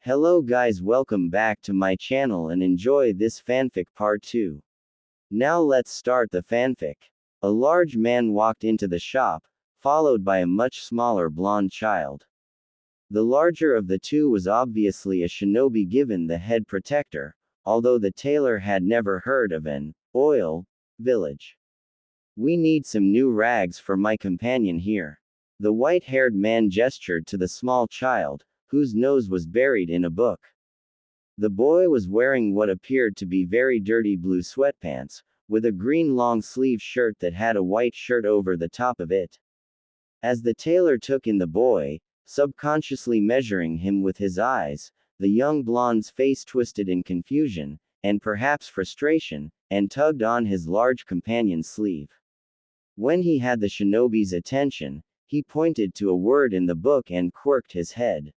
Hello guys, welcome back to my channel and enjoy this fanfic part 2. Now let's start the fanfic. A large man walked into the shop, followed by a much smaller blonde child. The larger of the two was obviously a shinobi given the head protector, although the tailor had never heard of an oil village. We need some new rags for my companion here. The white-haired man gestured to the small child, whose nose was buried in a book. The boy was wearing what appeared to be very dirty blue sweatpants, with a green long-sleeve shirt that had a white shirt over the top of it. As the tailor took in the boy, subconsciously measuring him with his eyes, the young blonde's face twisted in confusion, and perhaps frustration, and tugged on his large companion's sleeve. When he had the shinobi's attention, he pointed to a word in the book and quirked his head.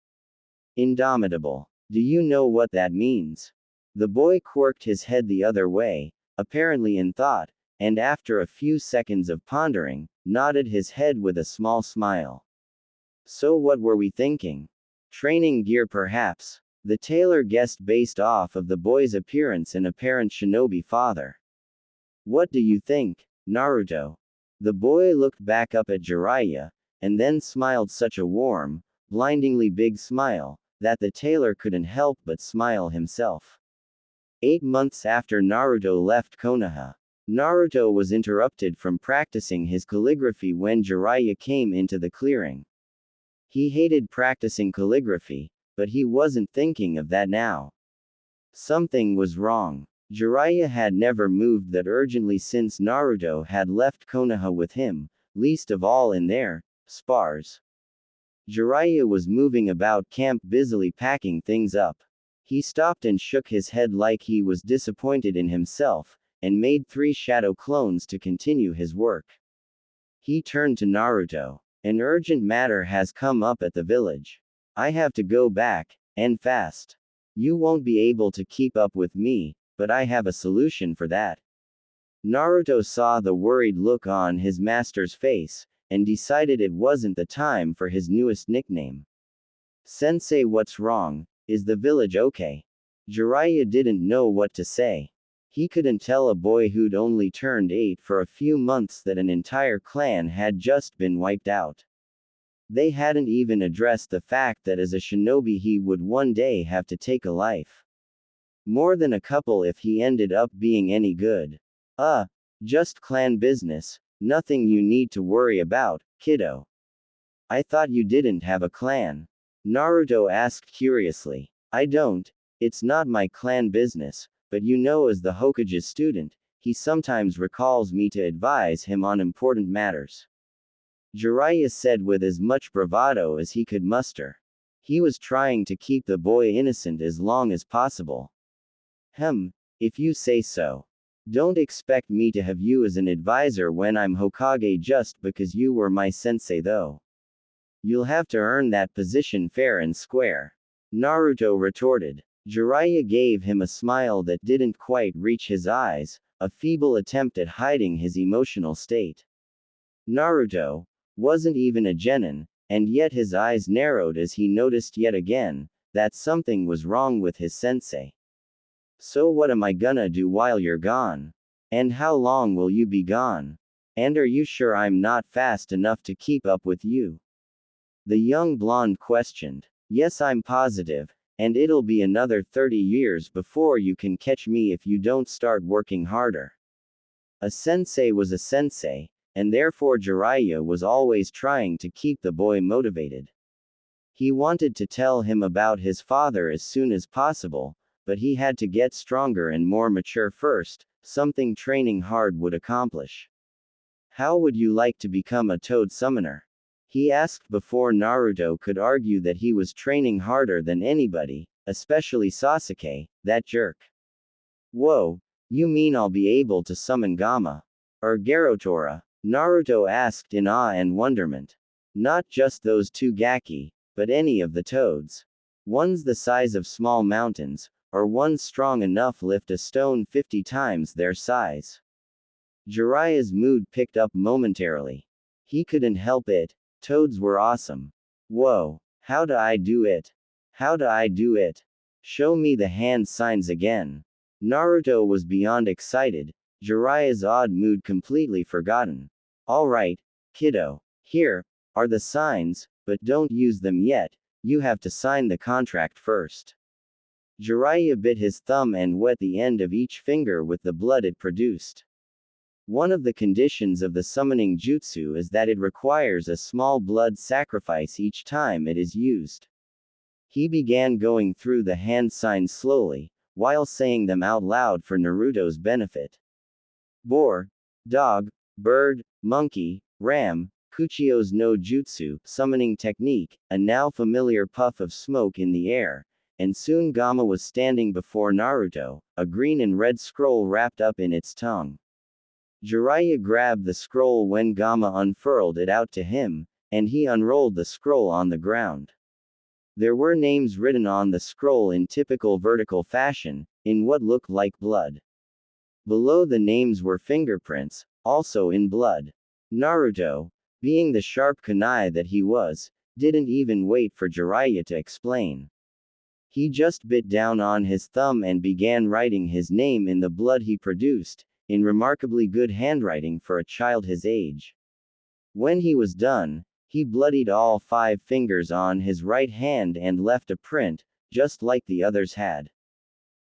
Indomitable. Do you know what that means? The boy quirked his head the other way, apparently in thought, and after a few seconds of pondering, nodded his head with a small smile. So what were we thinking? Training gear perhaps? The tailor guessed based off of the boy's appearance and apparent shinobi father. What do you think, Naruto? The boy looked back up at Jiraiya, and then smiled such a warm, blindingly big smile, that the tailor couldn't help but smile himself. 8 months after Naruto left Konoha, Naruto was interrupted from practicing his calligraphy when Jiraiya came into the clearing. He hated practicing calligraphy, but he wasn't thinking of that now. Something was wrong. Jiraiya had never moved that urgently since Naruto had left Konoha with him, least of all in their spars. Jiraiya was moving about camp busily packing things up. He stopped and shook his head like he was disappointed in himself, and made 3 shadow clones to continue his work. He turned to Naruto. An urgent matter has come up at the village. I have to go back, and fast. You won't be able to keep up with me, but I have a solution for that. Naruto saw the worried look on his master's face, and decided it wasn't the time for his newest nickname. Sensei, what's wrong? Is the village okay? Jiraiya didn't know what to say. He couldn't tell a boy who'd only turned 8 for a few months that an entire clan had just been wiped out. They hadn't even addressed the fact that as a shinobi he would one day have to take a life. More than a couple if he ended up being any good. Just clan business. Nothing you need to worry about, kiddo. I thought you didn't have a clan. Naruto asked curiously. I don't. It's not my clan business, but you know, as the Hokage's student, he sometimes recalls me to advise him on important matters. Jiraiya said with as much bravado as he could muster. He was trying to keep the boy innocent as long as possible. If you say so. Don't expect me to have you as an advisor when I'm Hokage just because you were my sensei though. You'll have to earn that position fair and square. Naruto retorted. Jiraiya gave him a smile that didn't quite reach his eyes, a feeble attempt at hiding his emotional state. Naruto wasn't even a genin, and yet his eyes narrowed as he noticed yet again that something was wrong with his sensei. So what am I gonna do while you're gone? And how long will you be gone? And are you sure I'm not fast enough to keep up with you? The young blonde questioned. Yes, I'm positive, and it'll be another 30 years before you can catch me if you don't start working harder. A sensei was a sensei, and therefore Jiraiya was always trying to keep the boy motivated. He wanted to tell him about his father as soon as possible, but he had to get stronger and more mature first, something training hard would accomplish. How would you like to become a toad summoner? He asked before Naruto could argue that he was training harder than anybody, especially Sasuke, that jerk. Whoa, you mean I'll be able to summon Gamma? Or Garotora? Naruto asked in awe and wonderment. Not just those 2 gaki, but any of the toads. One's the size of small mountains, or one's strong enough lift a stone 50 times their size. Jiraiya's mood picked up momentarily. He couldn't help it. Toads were awesome. Whoa, how do I do it? How do I do it? Show me the hand signs again. Naruto was beyond excited, Jiraiya's odd mood completely forgotten. Alright, kiddo. Here are the signs, but don't use them yet, you have to sign the contract first. Jiraiya bit his thumb and wet the end of each finger with the blood it produced. One of the conditions of the summoning jutsu is that it requires a small blood sacrifice each time it is used. He began going through the hand signs slowly, while saying them out loud for Naruto's benefit. Boar, dog, bird, monkey, ram, Kuchio's no jutsu, summoning technique, a now familiar puff of smoke in the air, and soon Gamma was standing before Naruto, a green and red scroll wrapped up in its tongue. Jiraiya grabbed the scroll when Gamma unfurled it out to him, and he unrolled the scroll on the ground. There were names written on the scroll in typical vertical fashion, in what looked like blood. Below the names were fingerprints, also in blood. Naruto, being the sharp kunai that he was, didn't even wait for Jiraiya to explain. He just bit down on his thumb and began writing his name in the blood he produced, in remarkably good handwriting for a child his age. When he was done, he bloodied all 5 fingers on his right hand and left a print, just like the others had.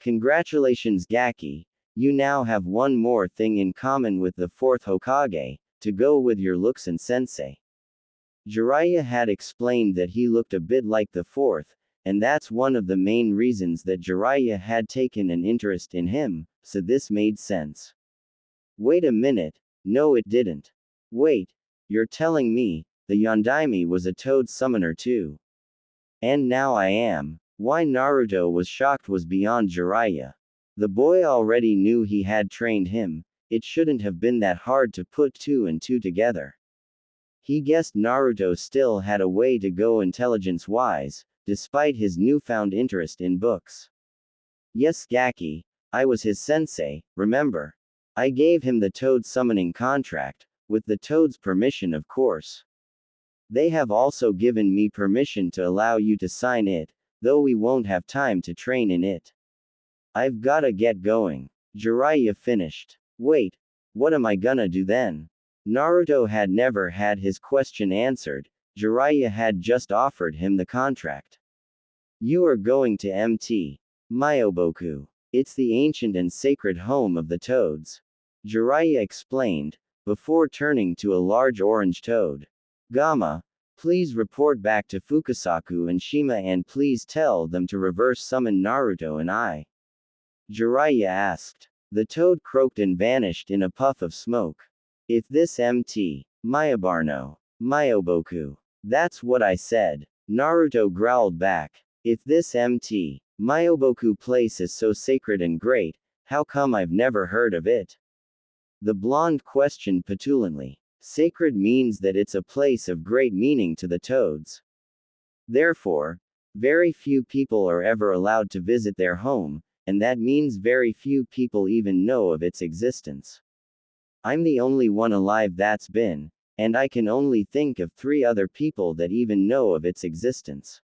Congratulations Gaki, you now have one more thing in common with the 4th Hokage, to go with your looks and sensei. Jiraiya had explained that he looked a bit like the 4th, and that's one of the main reasons that Jiraiya had taken an interest in him, so this made sense. Wait a minute, no it didn't. Wait, you're telling me, the Yondaime was a toad summoner too. And now I am. Why Naruto was shocked was beyond Jiraiya. The boy already knew he had trained him, it shouldn't have been that hard to put 2 and 2 together. He guessed Naruto still had a way to go intelligence-wise, despite his newfound interest in books. Yes Gaki, I was his sensei, remember? I gave him the toad summoning contract, with the toad's permission of course. They have also given me permission to allow you to sign it, though we won't have time to train in it. I've gotta get going. Jiraiya finished. Wait, what am I gonna do then? Naruto had never had his question answered, Jiraiya had just offered him the contract. You are going to Mt. Myoboku. It's the ancient and sacred home of the toads. Jiraiya explained, before turning to a large orange toad. Gamma, please report back to Fukasaku and Shima and please tell them to reverse summon Naruto and I. Jiraiya asked. The toad croaked and vanished in a puff of smoke. If this Mt. Myoboku. That's what I said. Naruto growled back. If this Mt. Myoboku place is so sacred and great, how come I've never heard of it? The blonde questioned petulantly. Sacred means that it's a place of great meaning to the toads. Therefore, very few people are ever allowed to visit their home, and that means very few people even know of its existence. I'm the only one alive that's been, and I can only think of 3 other people that even know of its existence.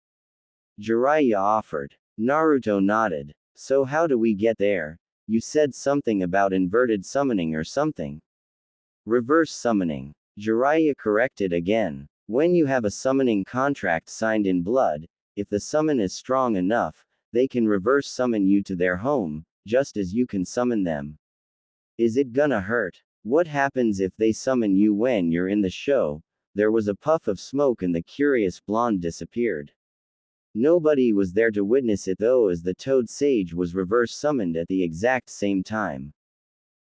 Jiraiya offered. Naruto nodded. So how do we get there? You said something about inverted summoning or something. Reverse summoning. Jiraiya corrected again. When you have a summoning contract signed in blood, if the summon is strong enough, they can reverse summon you to their home, just as you can summon them. Is it gonna hurt? What happens if they summon you when you're in the show? There was a puff of smoke and the curious blonde disappeared. Nobody was there to witness it though, as the toad sage was reverse summoned at the exact same time.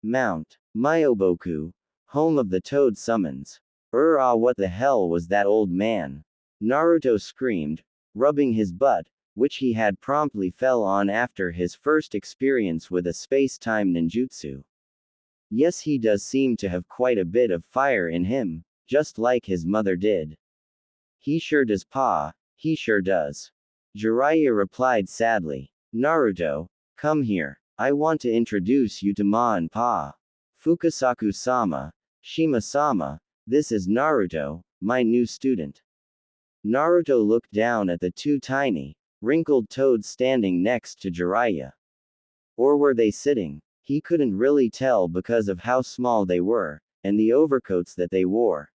Mount Myoboku, home of the toad summons. What the hell was that old man? Naruto screamed, rubbing his butt, which he had promptly fell on after his first experience with a space-time ninjutsu. Yes, he does seem to have quite a bit of fire in him, just like his mother did. He sure does pa, he sure does. Jiraiya replied sadly. Naruto, come here. I want to introduce you to Ma and Pa. Fukasaku-sama, Shima-sama, this is Naruto, my new student. Naruto looked down at the 2 tiny, wrinkled toads standing next to Jiraiya. Or were they sitting? He couldn't really tell because of how small they were, and the overcoats that they wore.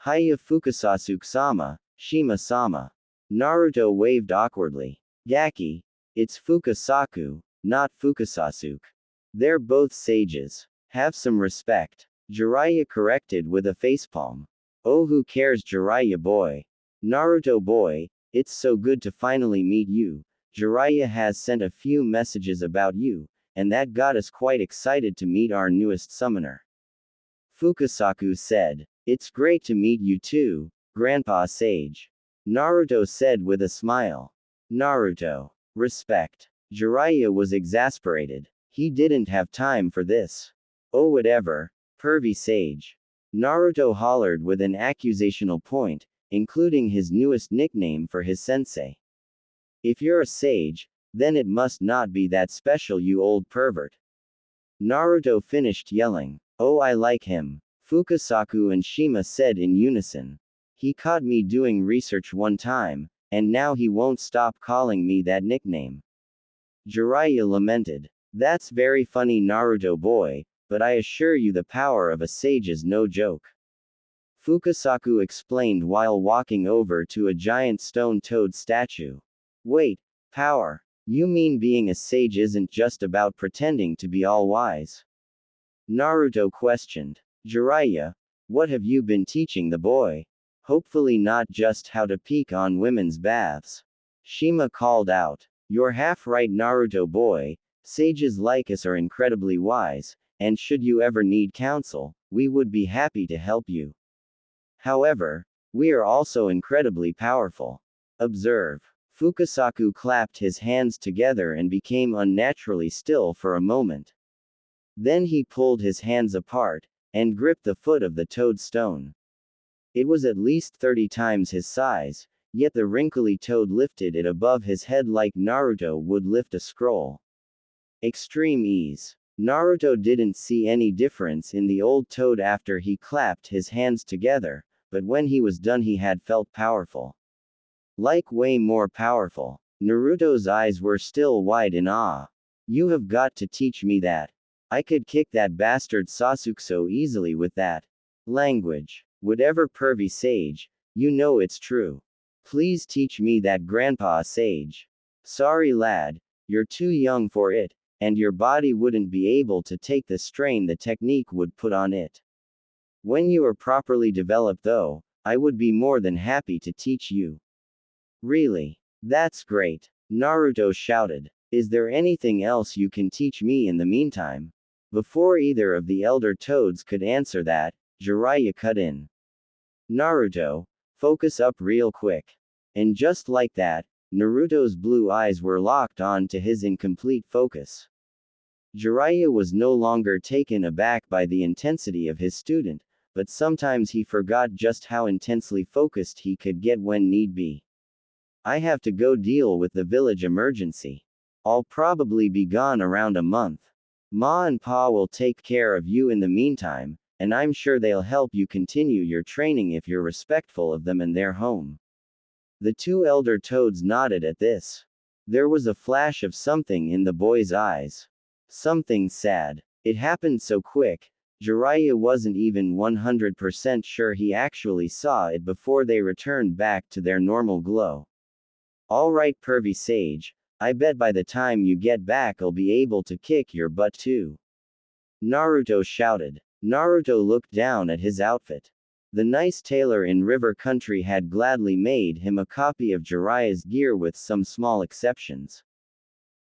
Hiya Fukasasuke-sama, Shima-sama. Naruto waved awkwardly. Gaki, it's Fukasaku, not Fukasasuke. They're both sages. Have some respect. Jiraiya corrected with a facepalm. Oh, who cares, Jiraiya boy? Naruto boy, it's so good to finally meet you. Jiraiya has sent a few messages about you, and that got us quite excited to meet our newest summoner. Fukasaku said. It's great to meet you too, Grandpa Sage. Naruto said with a smile. Naruto. Respect. Jiraiya was exasperated. He didn't have time for this. Oh, whatever, pervy sage. Naruto hollered with an accusational point, including his newest nickname for his sensei. If you're a sage, then it must not be that special, you old pervert. Naruto finished yelling. Oh, I like him. Fukasaku and Shima said in unison. He caught me doing research one time, and now he won't stop calling me that nickname. Jiraiya lamented. That's very funny, Naruto boy, but I assure you the power of a sage is no joke. Fukasaku explained while walking over to a giant stone toad statue. Wait, power? You mean being a sage isn't just about pretending to be all wise? Naruto questioned. Jiraiya, what have you been teaching the boy? Hopefully not just how to peek on women's baths. Shima called out. You're half right, Naruto boy. Sages like us are incredibly wise, and should you ever need counsel, we would be happy to help you. However, we are also incredibly powerful. Observe. Fukasaku clapped his hands together and became unnaturally still for a moment. Then he pulled his hands apart, and gripped the foot of the toadstone. It was at least 30 times his size, yet the wrinkly toad lifted it above his head like Naruto would lift a scroll. Extreme ease. Naruto didn't see any difference in the old toad after he clapped his hands together, but when he was done he had felt powerful. Like way more powerful. Naruto's eyes were still wide in awe. You have got to teach me that. I could kick that bastard Sasuke so easily with that language. Whatever, pervy sage, you know it's true. Please teach me that, Grandpa Sage. Sorry lad, you're too young for it, and your body wouldn't be able to take the strain the technique would put on it. When you are properly developed though, I would be more than happy to teach you. Really? That's great. Naruto shouted. Is there anything else you can teach me in the meantime? Before either of the elder toads could answer that, Jiraiya cut in. Naruto, focus up real quick. And just like that, Naruto's blue eyes were locked on to his in complete focus. Jiraiya was no longer taken aback by the intensity of his student, but sometimes he forgot just how intensely focused he could get when need be. I have to go deal with the village emergency. I'll probably be gone around a month. Ma and Pa will take care of you in the meantime, and I'm sure they'll help you continue your training if you're respectful of them and their home. The two elder toads nodded at this. There was a flash of something in the boy's eyes. Something sad. It happened so quick, Jiraiya wasn't even 100% sure he actually saw it before they returned back to their normal glow. Alright, pervy sage, I bet by the time you get back I'll be able to kick your butt too. Naruto shouted. Naruto looked down at his outfit. The nice tailor in River Country had gladly made him a copy of Jiraiya's gear with some small exceptions.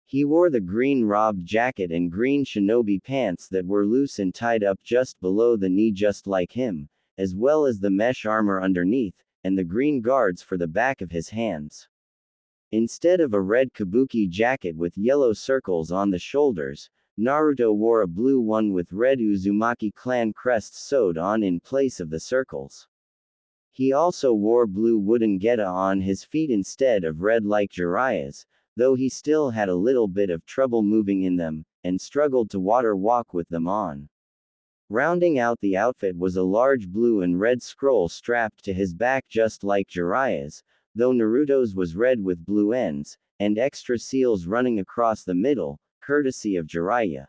He wore the green robbed jacket and green shinobi pants that were loose and tied up just below the knee just like him, as well as the mesh armor underneath, and the green guards for the back of his hands. Instead of a red kabuki jacket with yellow circles on the shoulders, Naruto wore a blue one with red Uzumaki clan crest sewed on in place of the circles. He also wore blue wooden geta on his feet instead of red like Jiraiya's, though he still had a little bit of trouble moving in them, and struggled to water walk with them on. Rounding out the outfit was a large blue and red scroll strapped to his back just like Jiraiya's, though Naruto's was red with blue ends, and extra seals running across the middle, courtesy of Jiraiya.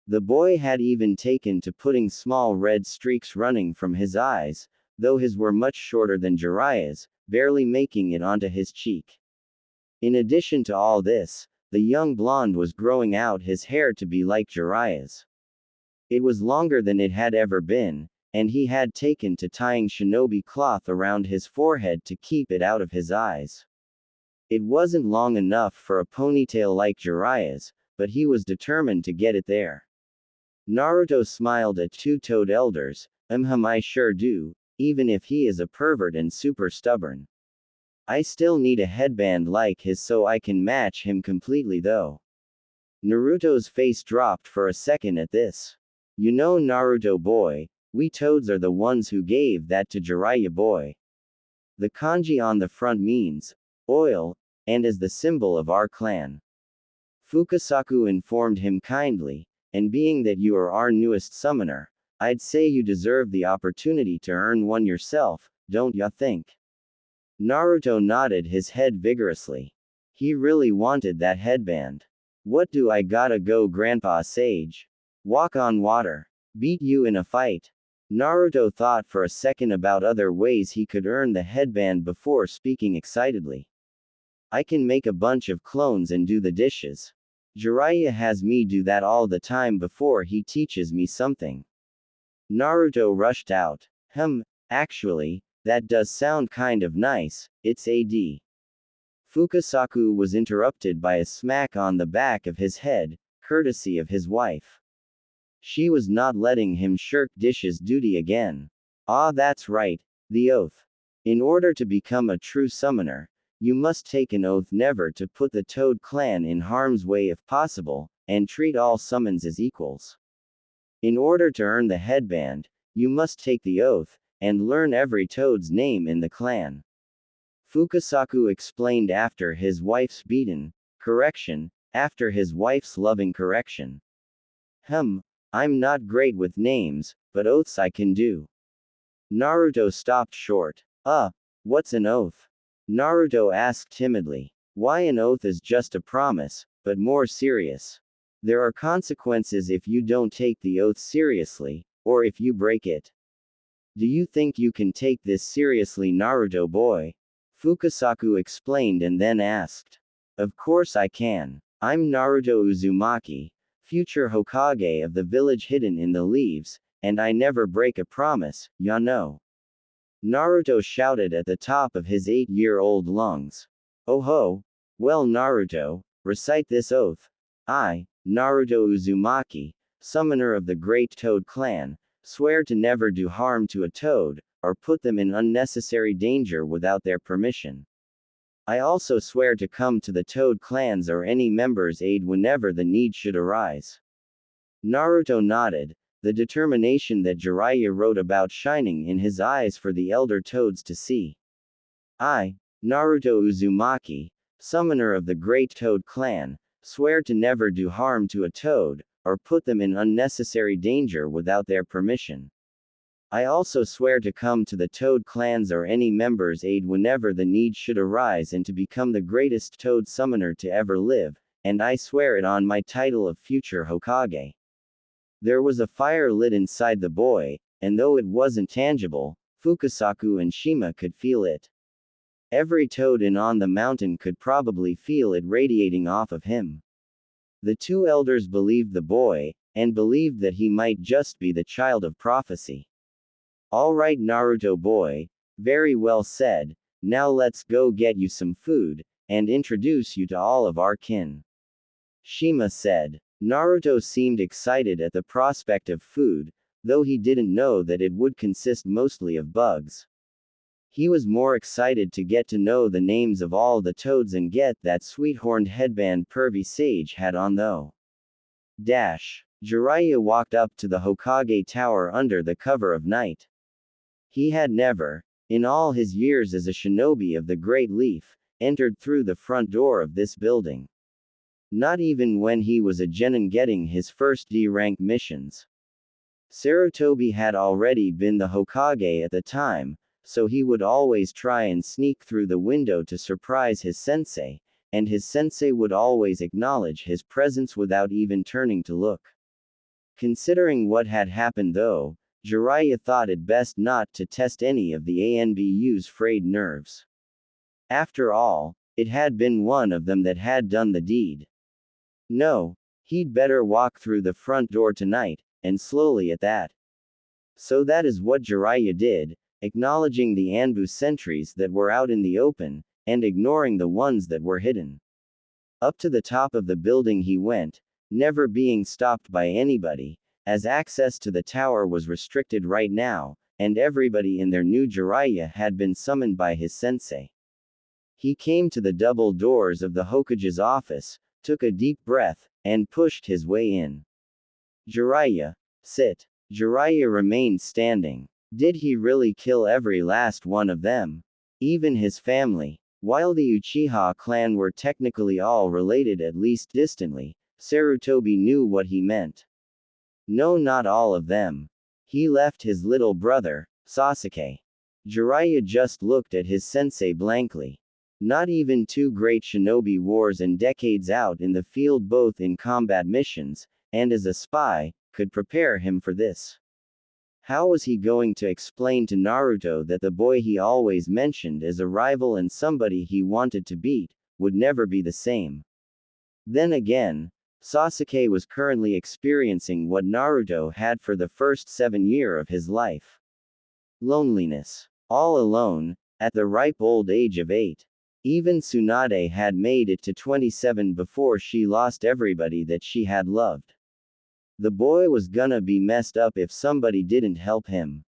The boy had even taken to putting small red streaks running from his eyes, though his were much shorter than Jiraiya's, barely making it onto his cheek. In addition to all this, the young blonde was growing out his hair to be like Jiraiya's. It was longer than it had ever been, and he had taken to tying shinobi cloth around his forehead to keep it out of his eyes. It wasn't long enough for a ponytail like Jiraiya's, but he was determined to get it there. Naruto smiled at two-toed elders, I sure do, even if he is a pervert and super stubborn. I still need a headband like his so I can match him completely though. Naruto's face dropped for a second at this. You know Naruto boy, we toads are the ones who gave that to Jiraiya boy. The kanji on the front means, oil, and is the symbol of our clan. Fukasaku informed him kindly, and being that you are our newest summoner, I'd say you deserve the opportunity to earn one yourself, don't ya think? Naruto nodded his head vigorously. He really wanted that headband. What do I gotta go Grandpa Sage? Walk on water. Beat you in a fight. Naruto thought for a second about other ways he could earn the headband before speaking excitedly. I can make a bunch of clones and do the dishes. Jiraiya has me do that all the time before he teaches me something. Naruto rushed out. Actually, that does sound kind of nice, it's AD. Fukasaku was interrupted by a smack on the back of his head, courtesy of his wife. She was not letting him shirk dishes duty again. Ah, that's right, the oath. In order to become a true summoner, you must take an oath never to put the Toad clan in harm's way if possible, and treat all summons as equals. In order to earn the headband, you must take the oath, and learn every Toad's name in the clan. Fukasaku explained after his wife's after his wife's loving correction. I'm not great with names, but oaths I can do. Naruto stopped short. What's an oath? Naruto asked timidly. Why, an oath is just a promise, but more serious. There are consequences if you don't take the oath seriously, or if you break it. Do you think you can take this seriously, Naruto boy? Fukasaku explained and then asked. Of course I can. I'm Naruto Uzumaki, future Hokage of the village hidden in the leaves, and I never break a promise, ya know. Naruto shouted at the top of his 8-year-old lungs. Oh ho! Well Naruto, recite this oath. I, Naruto Uzumaki, summoner of the Great Toad Clan, swear to never do harm to a toad, or put them in unnecessary danger without their permission. I also swear to come to the Toad clans or any member's aid whenever the need should arise. Naruto nodded, the determination that Jiraiya wrote about shining in his eyes for the elder toads to see. I, Naruto Uzumaki, summoner of the Great Toad Clan, swear to never do harm to a toad, or put them in unnecessary danger without their permission. I also swear to come to the Toad clans or any member's aid whenever the need should arise and to become the greatest Toad summoner to ever live, and I swear it on my title of future Hokage. There was a fire lit inside the boy, and though it wasn't tangible, Fukasaku and Shima could feel it. Every toad on the mountain could probably feel it radiating off of him. The two elders believed the boy, and believed that he might just be the child of prophecy. All right Naruto boy, very well said, now let's go get you some food, and introduce you to all of our kin. Shima said. Naruto seemed excited at the prospect of food, though he didn't know that it would consist mostly of bugs. He was more excited to get to know the names of all the toads and get that sweet horned headband Pervy Sage had on though. Jiraiya walked up to the Hokage tower under the cover of night. He had never, in all his years as a shinobi of the Great Leaf, entered through the front door of this building. Not even when he was a genin getting his first D-rank missions. Sarutobi had already been the Hokage at the time, so he would always try and sneak through the window to surprise his sensei, and his sensei would always acknowledge his presence without even turning to look. Considering what had happened though, Jiraiya thought it best not to test any of the ANBU's frayed nerves. After all, it had been one of them that had done the deed. No, he'd better walk through the front door tonight, and slowly at that. So that is what Jiraiya did, acknowledging the Anbu sentries that were out in the open, and ignoring the ones that were hidden. Up to the top of the building he went, never being stopped by anybody, as access to the tower was restricted right now, and everybody in their new Jiraiya had been summoned by his sensei. He came to the double doors of the Hokage's office, took a deep breath, and pushed his way in. Jiraiya, sit. Jiraiya remained standing. Did he really kill every last one of them? Even his family? While the Uchiha clan were technically all related at least distantly, Sarutobi knew what he meant. No, not all of them. He left his little brother, Sasuke. Jiraiya just looked at his sensei blankly. Not even two great shinobi wars and decades out in the field, both in combat missions, and as a spy, could prepare him for this. How was he going to explain to Naruto that the boy he always mentioned as a rival and somebody he wanted to beat, would never be the same? Then again, Sasuke was currently experiencing what Naruto had for the first 7 years of his life. Loneliness. All alone, at the ripe old age of 8. Even Tsunade had made it to 27 before she lost everybody that she had loved. The boy was gonna be messed up if somebody didn't help him.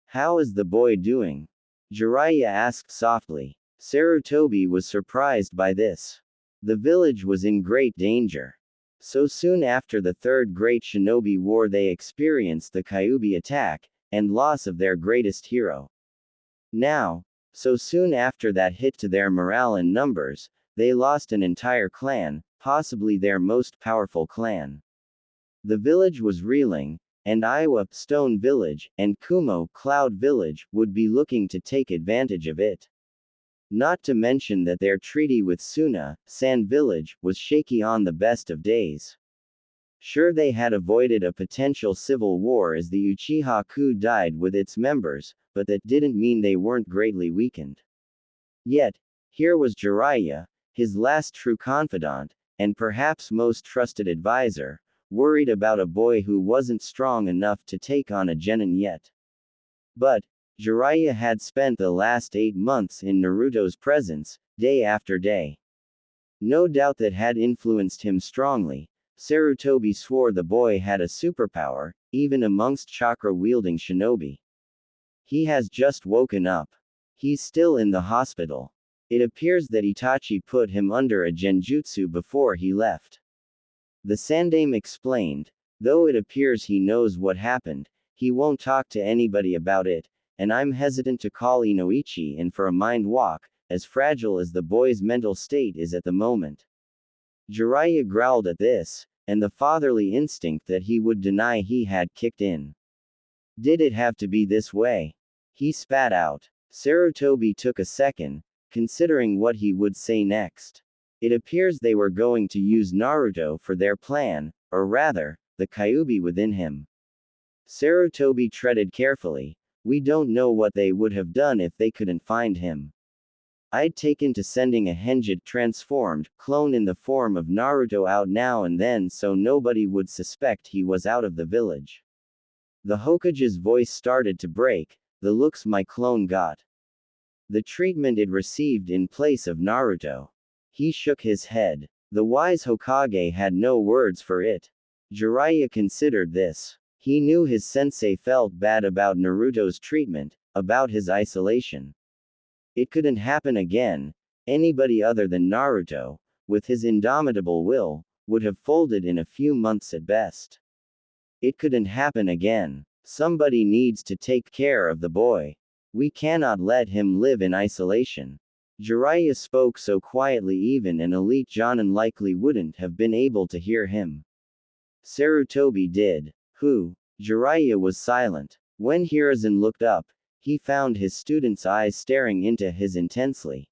How is the boy doing? Jiraiya asked softly. Sarutobi was surprised by this. The village was in great danger. So soon after the Third Great Shinobi War they experienced the Kyuubi attack, and loss of their greatest hero. Now, so soon after that hit to their morale and numbers, they lost an entire clan, possibly their most powerful clan. The village was reeling, and Iwa, Stone Village, and Kumo, Cloud Village, would be looking to take advantage of it. Not to mention that their treaty with Suna, Sand Village, was shaky on the best of days. Sure, they had avoided a potential civil war as the Uchiha coup died with its members, but that didn't mean they weren't greatly weakened. Yet, here was Jiraiya, his last true confidant, and perhaps most trusted advisor, worried about a boy who wasn't strong enough to take on a genin yet. But, Jiraiya had spent the last 8 months in Naruto's presence, day after day. No doubt that had influenced him strongly. Sarutobi swore the boy had a superpower, even amongst chakra-wielding shinobi. He has just woken up. He's still in the hospital. It appears that Itachi put him under a genjutsu before he left. The Sandaime explained. Though it appears he knows what happened, he won't talk to anybody about it, and I'm hesitant to call Inoichi in for a mind walk, as fragile as the boy's mental state is at the moment. Jiraiya growled at this, and the fatherly instinct that he would deny he had kicked in. Did it have to be this way? He spat out. Sarutobi took a second, considering what he would say next. It appears they were going to use Naruto for their plan, or rather, the Kyuubi within him. Sarutobi treaded carefully. We don't know what they would have done if they couldn't find him. I'd taken to sending a Henjit transformed clone in the form of Naruto out now and then so nobody would suspect he was out of the village. The Hokage's voice started to break. The looks my clone got. The treatment it received in place of Naruto. He shook his head. The wise Hokage had no words for it. Jiraiya considered this. He knew his sensei felt bad about Naruto's treatment, about his isolation. It couldn't happen again. Anybody other than Naruto, with his indomitable will, would have folded in a few months at best. It couldn't happen again. Somebody needs to take care of the boy. We cannot let him live in isolation. Jiraiya spoke so quietly even an elite Jonin likely wouldn't have been able to hear him. Sarutobi did. Who? Jiraiya was silent. When Hiruzen looked up, he found his student's eyes staring into his intensely.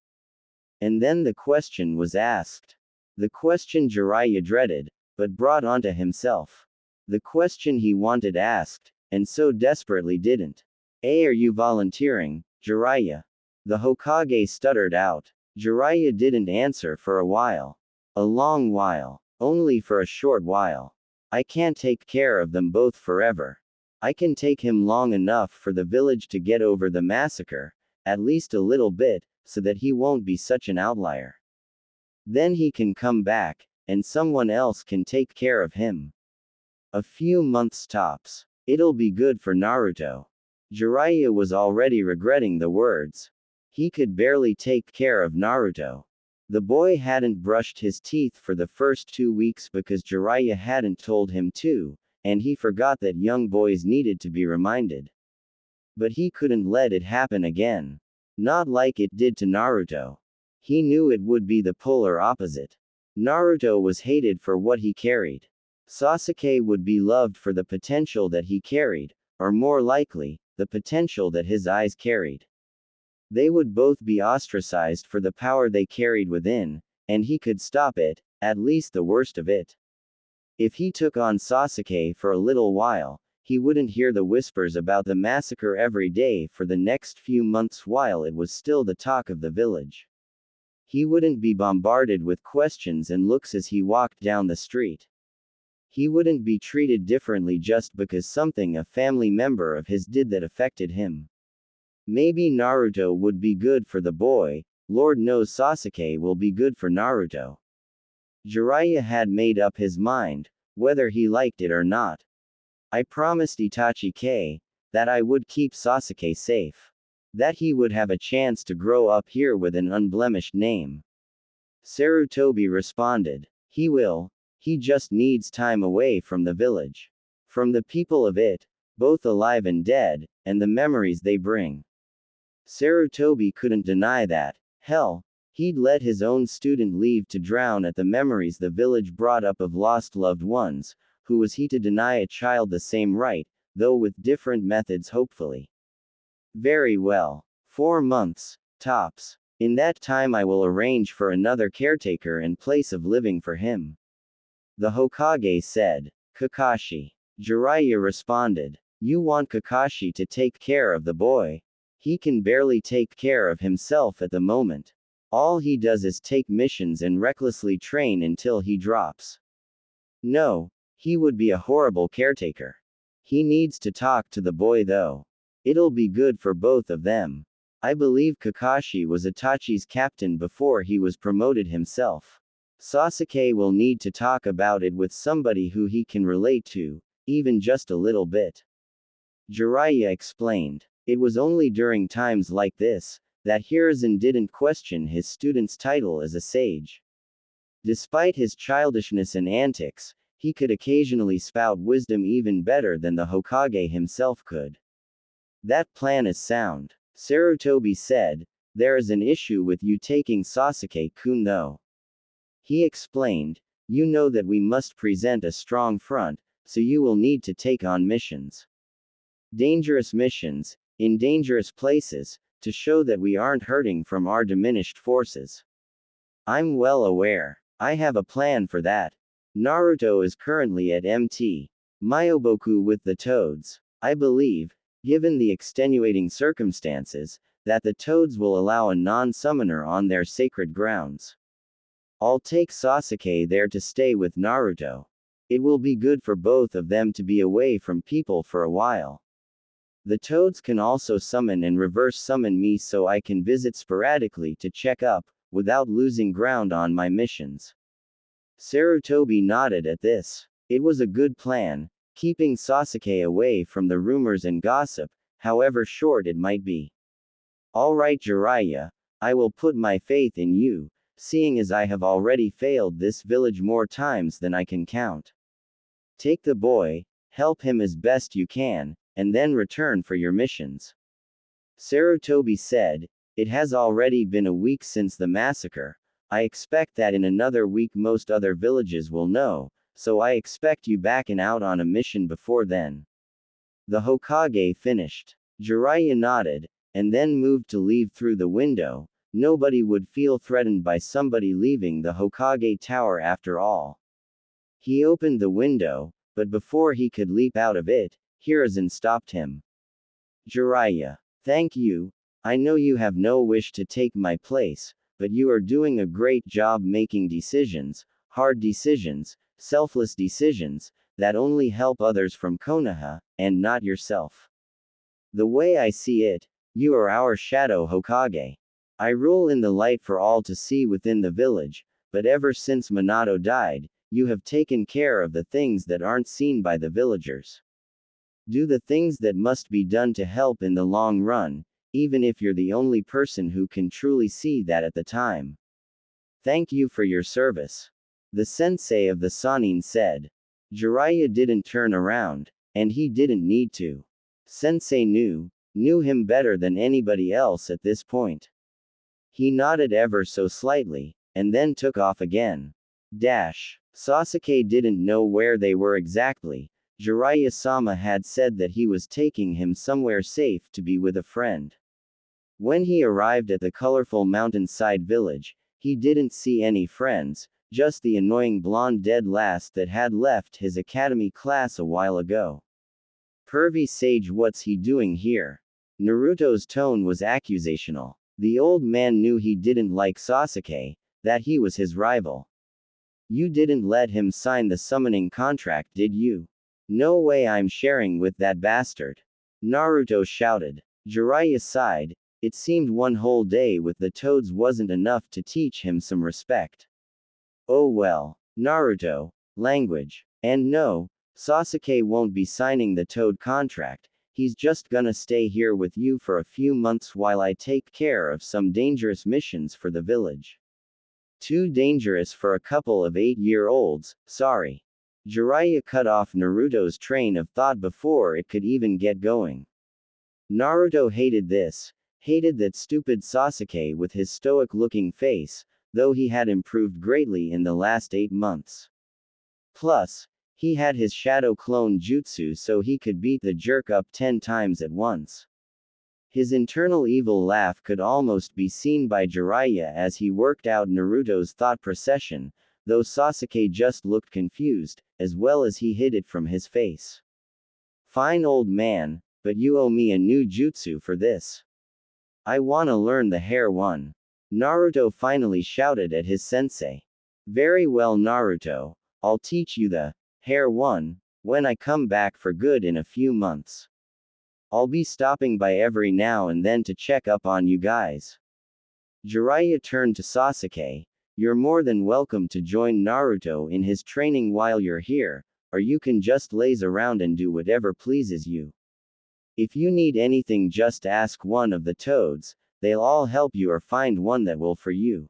And then the question was asked. The question Jiraiya dreaded, but brought onto himself. The question he wanted asked, and so desperately didn't. Are you volunteering, Jiraiya? The Hokage stuttered out. Jiraiya didn't answer for a while. A long while. Only for a short while. I can't take care of them both forever. I can take him long enough for the village to get over the massacre, at least a little bit, so that he won't be such an outlier. Then he can come back, and someone else can take care of him. A few months tops. It'll be good for Naruto. Jiraiya was already regretting the words. He could barely take care of Naruto. The boy hadn't brushed his teeth for the first 2 weeks because Jiraiya hadn't told him to, and he forgot that young boys needed to be reminded. But he couldn't let it happen again. Not like it did to Naruto. He knew it would be the polar opposite. Naruto was hated for what he carried. Sasuke would be loved for the potential that he carried, or more likely, the potential that his eyes carried. They would both be ostracized for the power they carried within, and he could stop it, at least the worst of it. If he took on Sasuke for a little while, he wouldn't hear the whispers about the massacre every day for the next few months while it was still the talk of the village. He wouldn't be bombarded with questions and looks as he walked down the street. He wouldn't be treated differently just because something a family member of his did that affected him. Maybe Naruto would be good for the boy, Lord knows Sasuke will be good for Naruto. Jiraiya had made up his mind, whether he liked it or not. I promised Itachi that I would keep Sasuke safe. That he would have a chance to grow up here with an unblemished name. Sarutobi responded. He will. He just needs time away from the village. From the people of it, both alive and dead, and the memories they bring. Sarutobi couldn't deny that. Hell, he'd let his own student leave to drown at the memories the village brought up of lost loved ones. Who was he to deny a child the same right, though with different methods hopefully? Very well. 4 months, tops. In that time I will arrange for another caretaker and place of living for him. The Hokage said. Kakashi. Jiraiya responded. You want Kakashi to take care of the boy? He can barely take care of himself at the moment. All he does is take missions and recklessly train until he drops. No, he would be a horrible caretaker. He needs to talk to the boy though. It'll be good for both of them. I believe Kakashi was Itachi's captain before he was promoted himself. Sasuke will need to talk about it with somebody who he can relate to, even just a little bit. Jiraiya explained. It was only during times like this, that Hiruzen didn't question his student's title as a sage. Despite his childishness and antics, he could occasionally spout wisdom even better than the Hokage himself could. That plan is sound. Sarutobi said. There is an issue with you taking Sasuke-kun though. He explained. You know that we must present a strong front, so you will need to take on missions. Dangerous missions, in dangerous places, to show that we aren't hurting from our diminished forces. I'm well aware. I have a plan for that. Naruto is currently at Mt. Myoboku with the Toads. I believe, given the extenuating circumstances, that the Toads will allow a non-summoner on their sacred grounds. I'll take Sasuke there to stay with Naruto. It will be good for both of them to be away from people for a while. The Toads can also summon and reverse summon me so I can visit sporadically to check up, without losing ground on my missions. Sarutobi nodded at this. It was a good plan, keeping Sasuke away from the rumors and gossip, however short it might be. Alright Jiraiya, I will put my faith in you, seeing as I have already failed this village more times than I can count. Take the boy, help him as best you can, and then return for your missions. Sarutobi said. It has already been a week since the massacre. I expect that in another week most other villages will know, so I expect you back and out on a mission before then. The Hokage finished. Jiraiya nodded, and then moved to leave through the window. Nobody would feel threatened by somebody leaving the Hokage tower after all. He opened the window, but before he could leap out of it, Hiruzen stopped him. Jiraiya, thank you. I know you have no wish to take my place, but you are doing a great job making decisions, hard decisions, selfless decisions, that only help others from Konoha, and not yourself. The way I see it, you are our shadow Hokage. I rule in the light for all to see within the village, but ever since Minato died, you have taken care of the things that aren't seen by the villagers. Do the things that must be done to help in the long run, even if you're the only person who can truly see that at the time. Thank you for your service. The sensei of the Sannin said. Jiraiya didn't turn around, and he didn't need to. Sensei knew him better than anybody else at this point. He nodded ever so slightly, and then took off again. Sasuke didn't know where they were exactly. Jiraiya-sama had said that he was taking him somewhere safe to be with a friend. When he arrived at the colorful mountainside village, he didn't see any friends, just the annoying blonde dead lass that had left his academy class a while ago. Pervy sage, what's he doing here? Naruto's tone was accusational. The old man knew he didn't like Sasuke, that he was his rival. You didn't let him sign the summoning contract, did you? No way, I'm sharing with that bastard. Naruto shouted. Jiraiya sighed. It seemed one whole day with the toads wasn't enough to teach him some respect. Oh well, Naruto, language. And no, Sasuke won't be signing the toad contract, he's just gonna stay here with you for a few months while I take care of some dangerous missions for the village. Too dangerous for a couple of 8-year-olds, sorry. Jiraiya cut off Naruto's train of thought before it could even get going. Naruto hated this, hated that stupid Sasuke with his stoic-looking face, though he had improved greatly in the last 8 months. Plus, he had his shadow clone jutsu so he could beat the jerk up 10 times at once. His internal evil laugh could almost be seen by Jiraiya as he worked out Naruto's thought procession, though Sasuke just looked confused, as well as he hid it from his face. Fine old man, but you owe me a new jutsu for this. I wanna learn the hair one. Naruto finally shouted at his sensei. Very well, Naruto, I'll teach you the hair one when I come back for good in a few months. I'll be stopping by every now and then to check up on you guys. Jiraiya turned to Sasuke. You're more than welcome to join Naruto in his training while you're here, or you can just laze around and do whatever pleases you. If you need anything, just ask one of the toads, they'll all help you or find one that will for you.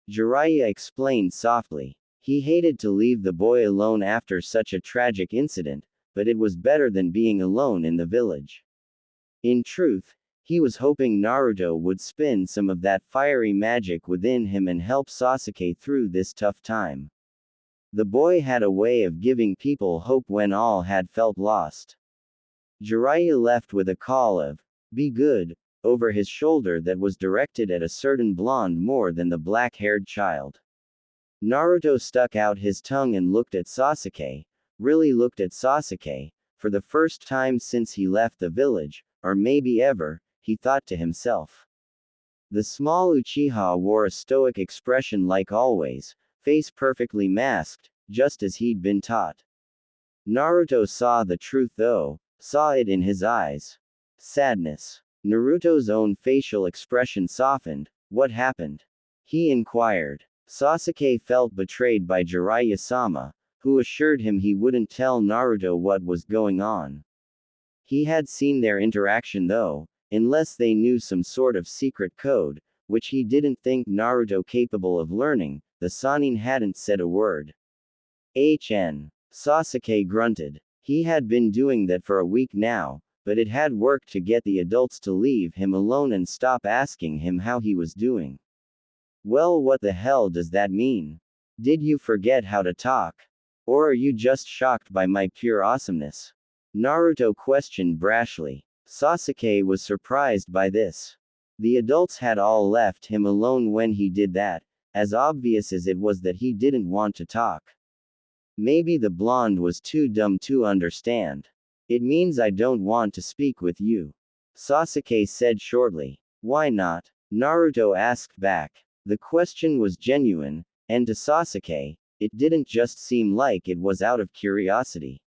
Jiraiya explained softly. He hated to leave the boy alone after such a tragic incident, but it was better than being alone in the village. In truth, he was hoping Naruto would spin some of that fiery magic within him and help Sasuke through this tough time. The boy had a way of giving people hope when all had felt lost. Jiraiya left with a call of, "Be good," over his shoulder that was directed at a certain blonde more than the black-haired child. Naruto stuck out his tongue and looked at Sasuke, really looked at Sasuke, for the first time since he left the village, or maybe ever, he thought to himself. The small Uchiha wore a stoic expression like always, face perfectly masked, just as he'd been taught. Naruto saw the truth though, saw it in his eyes. Sadness. Naruto's own facial expression softened. What happened? He inquired. Sasuke felt betrayed by Jiraiya-sama, who assured him he wouldn't tell Naruto what was going on. He had seen their interaction though, unless they knew some sort of secret code, which he didn't think Naruto capable of learning, the Sannin hadn't said a word. Sasuke grunted. He had been doing that for a week now, but it had worked to get the adults to leave him alone and stop asking him how he was doing. Well, what the hell does that mean? Did you forget how to talk? Or are you just shocked by my pure awesomeness? Naruto questioned brashly. Sasuke was surprised by this. The adults had all left him alone when he did that, as obvious as it was that he didn't want to talk. Maybe the blonde was too dumb to understand. It means I don't want to speak with you, Sasuke said shortly. Why not? Naruto asked back. The question was genuine, and to Sasuke, it didn't just seem like it was out of curiosity.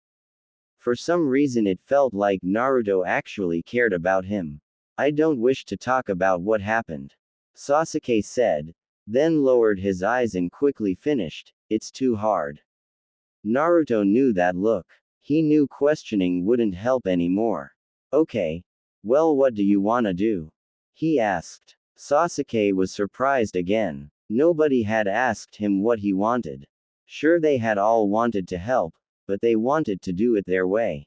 For some reason it felt like Naruto actually cared about him. I don't wish to talk about what happened, Sasuke said, then lowered his eyes and quickly finished, it's too hard. Naruto knew that look. He knew questioning wouldn't help anymore. Okay. Well, what do you wanna do? He asked. Sasuke was surprised again. Nobody had asked him what he wanted. Sure, they had all wanted to help, but they wanted to do it their way.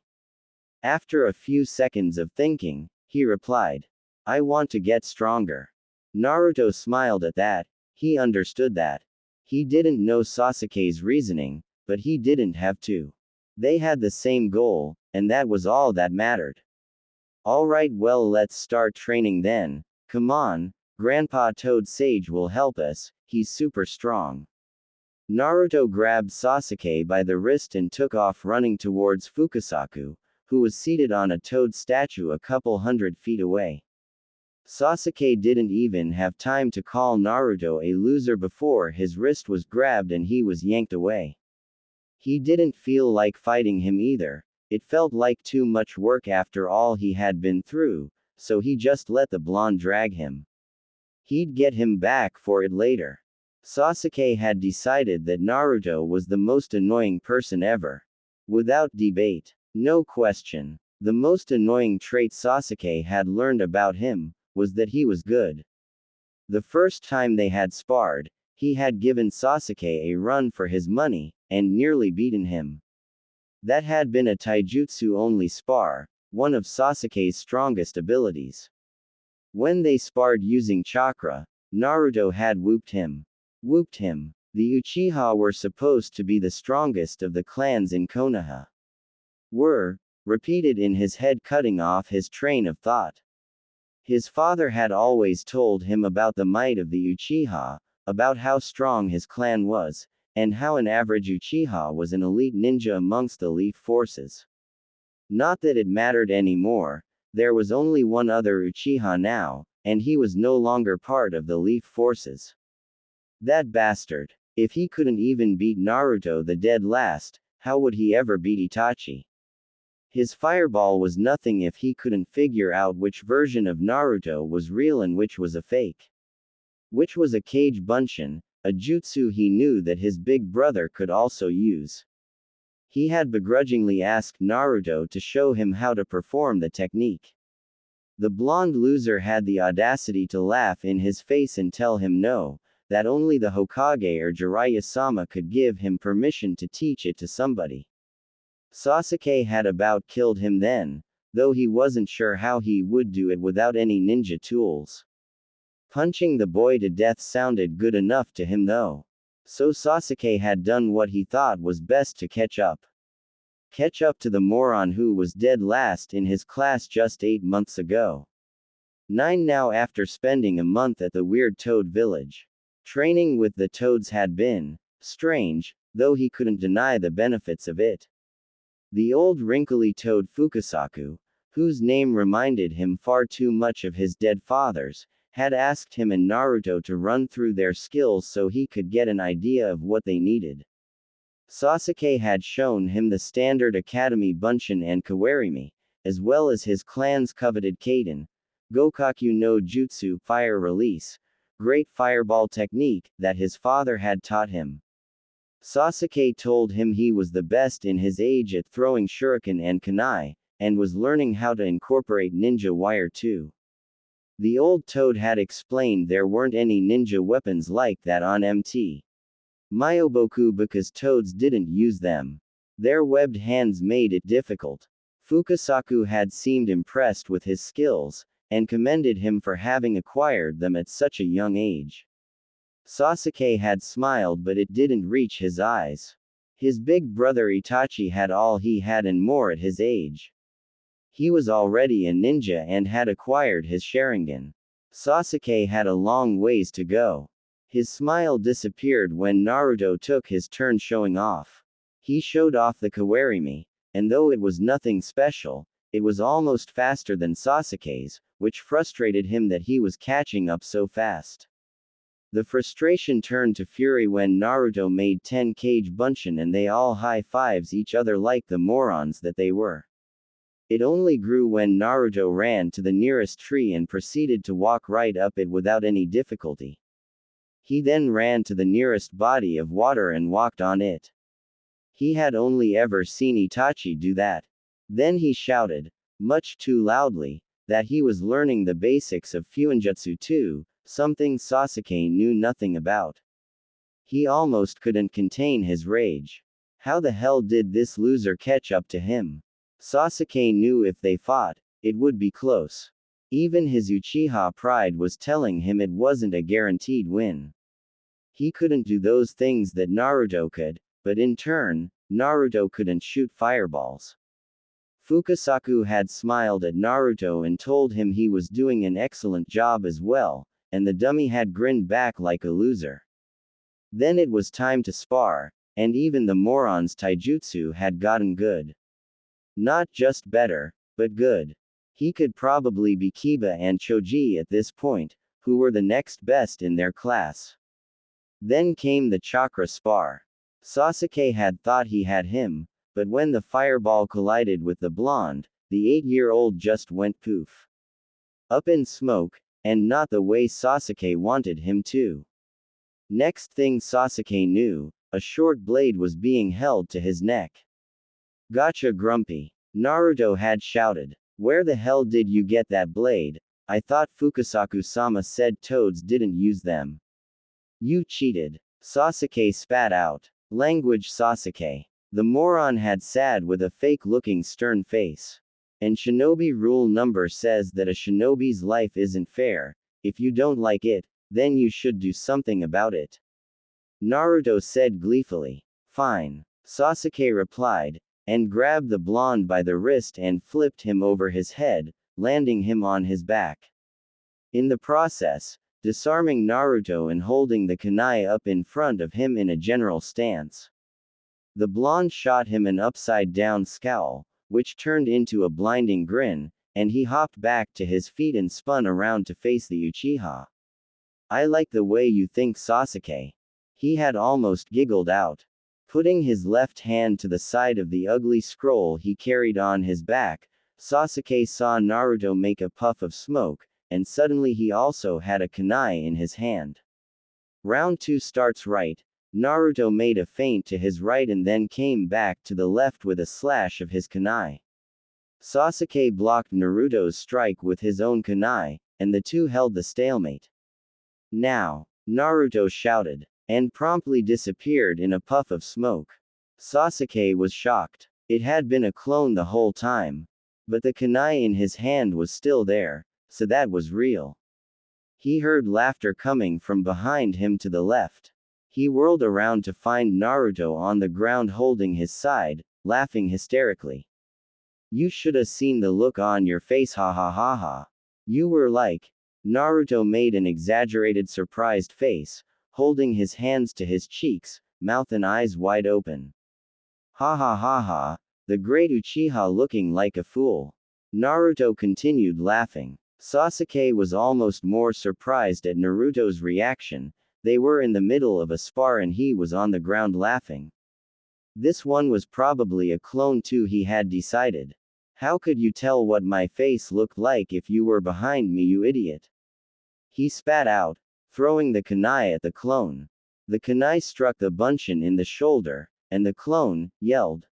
After a few seconds of thinking, he replied, I want to get stronger. Naruto smiled at that. He understood that. He didn't know Sasuke's reasoning, but he didn't have to. They had the same goal, and that was all that mattered. Alright, well, let's start training then. Come on, Grandpa Toad Sage will help us, he's super strong. Naruto grabbed Sasuke by the wrist and took off running towards Fukasaku, who was seated on a toad statue a couple 100 feet away. Sasuke didn't even have time to call Naruto a loser before his wrist was grabbed and he was yanked away. He didn't feel like fighting him either. It felt like too much work after all he had been through, so he just let the blonde drag him. He'd get him back for it later. Sasuke had decided that Naruto was the most annoying person ever. Without debate. No question. The most annoying trait Sasuke had learned about him was that he was good. The first time they had sparred, he had given Sasuke a run for his money, and nearly beaten him. That had been a taijutsu-only spar, one of Sasuke's strongest abilities. When they sparred using chakra, Naruto had whooped him. The Uchiha were supposed to be the strongest of the clans in Konoha. Repeated in his head, cutting off his train of thought. His father had always told him about the might of the Uchiha, about how strong his clan was, and how an average Uchiha was an elite ninja amongst the Leaf forces. Not that it mattered anymore, there was only one other Uchiha now, and he was no longer part of the Leaf forces. That bastard. If he couldn't even beat Naruto the dead last, how would he ever beat Itachi? His fireball was nothing if he couldn't figure out which version of Naruto was real and which was a fake. Which was a Kage Bunshin, a jutsu he knew that his big brother could also use. He had begrudgingly asked Naruto to show him how to perform the technique. The blonde loser had the audacity to laugh in his face and tell him no, that only the Hokage or Jiraiya-sama could give him permission to teach it to somebody. Sasuke had about killed him then, though he wasn't sure how he would do it without any ninja tools. Punching the boy to death sounded good enough to him though. So Sasuke had done what he thought was best to catch up. Catch up to the moron who was dead last in his class just 8 months ago. 9 now after spending a month at the weird toad village. Training with the toads had been strange, though he couldn't deny the benefits of it. The old wrinkly toad Fukasaku, whose name reminded him far too much of his dead father's, had asked him and Naruto to run through their skills so he could get an idea of what they needed. Sasuke had shown him the standard Academy Bunshin and Kawarimi, as well as his clan's coveted Kaden, Gokaku no Jutsu fire release, great fireball technique, that his father had taught him. Sasuke told him he was the best in his age at throwing shuriken and kunai, and was learning how to incorporate ninja wire too. The old toad had explained there weren't any ninja weapons like that on MT Myoboku because toads didn't use them. Their webbed hands made it difficult. Fukasaku had seemed impressed with his skills, and commended him for having acquired them at such a young age. Sasuke had smiled, but it didn't reach his eyes. His big brother Itachi had all he had and more at his age. He was already a ninja and had acquired his Sharingan. Sasuke had a long ways to go. His smile disappeared when Naruto took his turn showing off. He showed off the Kawarimi, and though it was nothing special, it was almost faster than Sasuke's, which frustrated him that he was catching up so fast. The frustration turned to fury when Naruto made 10 Kage Bunshin and they all high-fives each other like the morons that they were. It only grew when Naruto ran to the nearest tree and proceeded to walk right up it without any difficulty. He then ran to the nearest body of water and walked on it. He had only ever seen Itachi do that. Then he shouted, much too loudly, that he was learning the basics of Fuinjutsu too, something Sasuke knew nothing about. He almost couldn't contain his rage. How the hell did this loser catch up to him? Sasuke knew if they fought, it would be close. Even his Uchiha pride was telling him it wasn't a guaranteed win. He couldn't do those things that Naruto could, but in turn, Naruto couldn't shoot fireballs. Fukasaku had smiled at Naruto and told him he was doing an excellent job as well, and the dummy had grinned back like a loser. Then it was time to spar, and even the moron's taijutsu had gotten good. Not just better, but good. He could probably be Kiba and Choji at this point, who were the next best in their class. Then came the chakra spar. Sasuke had thought he had him, but when the fireball collided with the blonde, the 8-year-old just went poof. Up in smoke, and not the way Sasuke wanted him to. Next thing Sasuke knew, a short blade was being held to his neck. Gotcha, Grumpy. Naruto had shouted. Where the hell did you get that blade? I thought Fukasaku-sama said toads didn't use them. You cheated. Sasuke spat out. Language Sasuke. The moron had said with a fake-looking stern face. And shinobi rule number says that a shinobi's life isn't fair. If you don't like it, then you should do something about it. Naruto said gleefully. Fine. Sasuke replied, and grabbed the blonde by the wrist and flipped him over his head, landing him on his back. In the process, disarming Naruto and holding the kunai up in front of him in a general stance. The blonde shot him an upside-down scowl, which turned into a blinding grin, and he hopped back to his feet and spun around to face the Uchiha. I like the way you think, Sasuke. He had almost giggled out. Putting his left hand to the side of the ugly scroll he carried on his back, Sasuke saw Naruto make a puff of smoke, and suddenly he also had a kunai in his hand. Round 2 starts right. Naruto made a feint to his right and then came back to the left with a slash of his kunai. Sasuke blocked Naruto's strike with his own kunai, and the two held the stalemate. Now, Naruto shouted, and promptly disappeared in a puff of smoke. Sasuke was shocked. It had been a clone the whole time. But the kunai in his hand was still there, so that was real. He heard laughter coming from behind him to the left. He whirled around to find Naruto on the ground holding his side, laughing hysterically. You shoulda seen the look on your face, ha ha ha ha. You were like. Naruto made an exaggerated surprised face, holding his hands to his cheeks, mouth and eyes wide open. Ha ha ha ha, the great Uchiha looking like a fool. Naruto continued laughing. Sasuke was almost more surprised at Naruto's reaction. They were in the middle of a spar and he was on the ground laughing. This one was probably a clone too, he had decided. How could you tell what my face looked like if you were behind me, you idiot? He spat out, throwing the kunai at the clone. The kunai struck the Bunshin in the shoulder, and the clone yelled.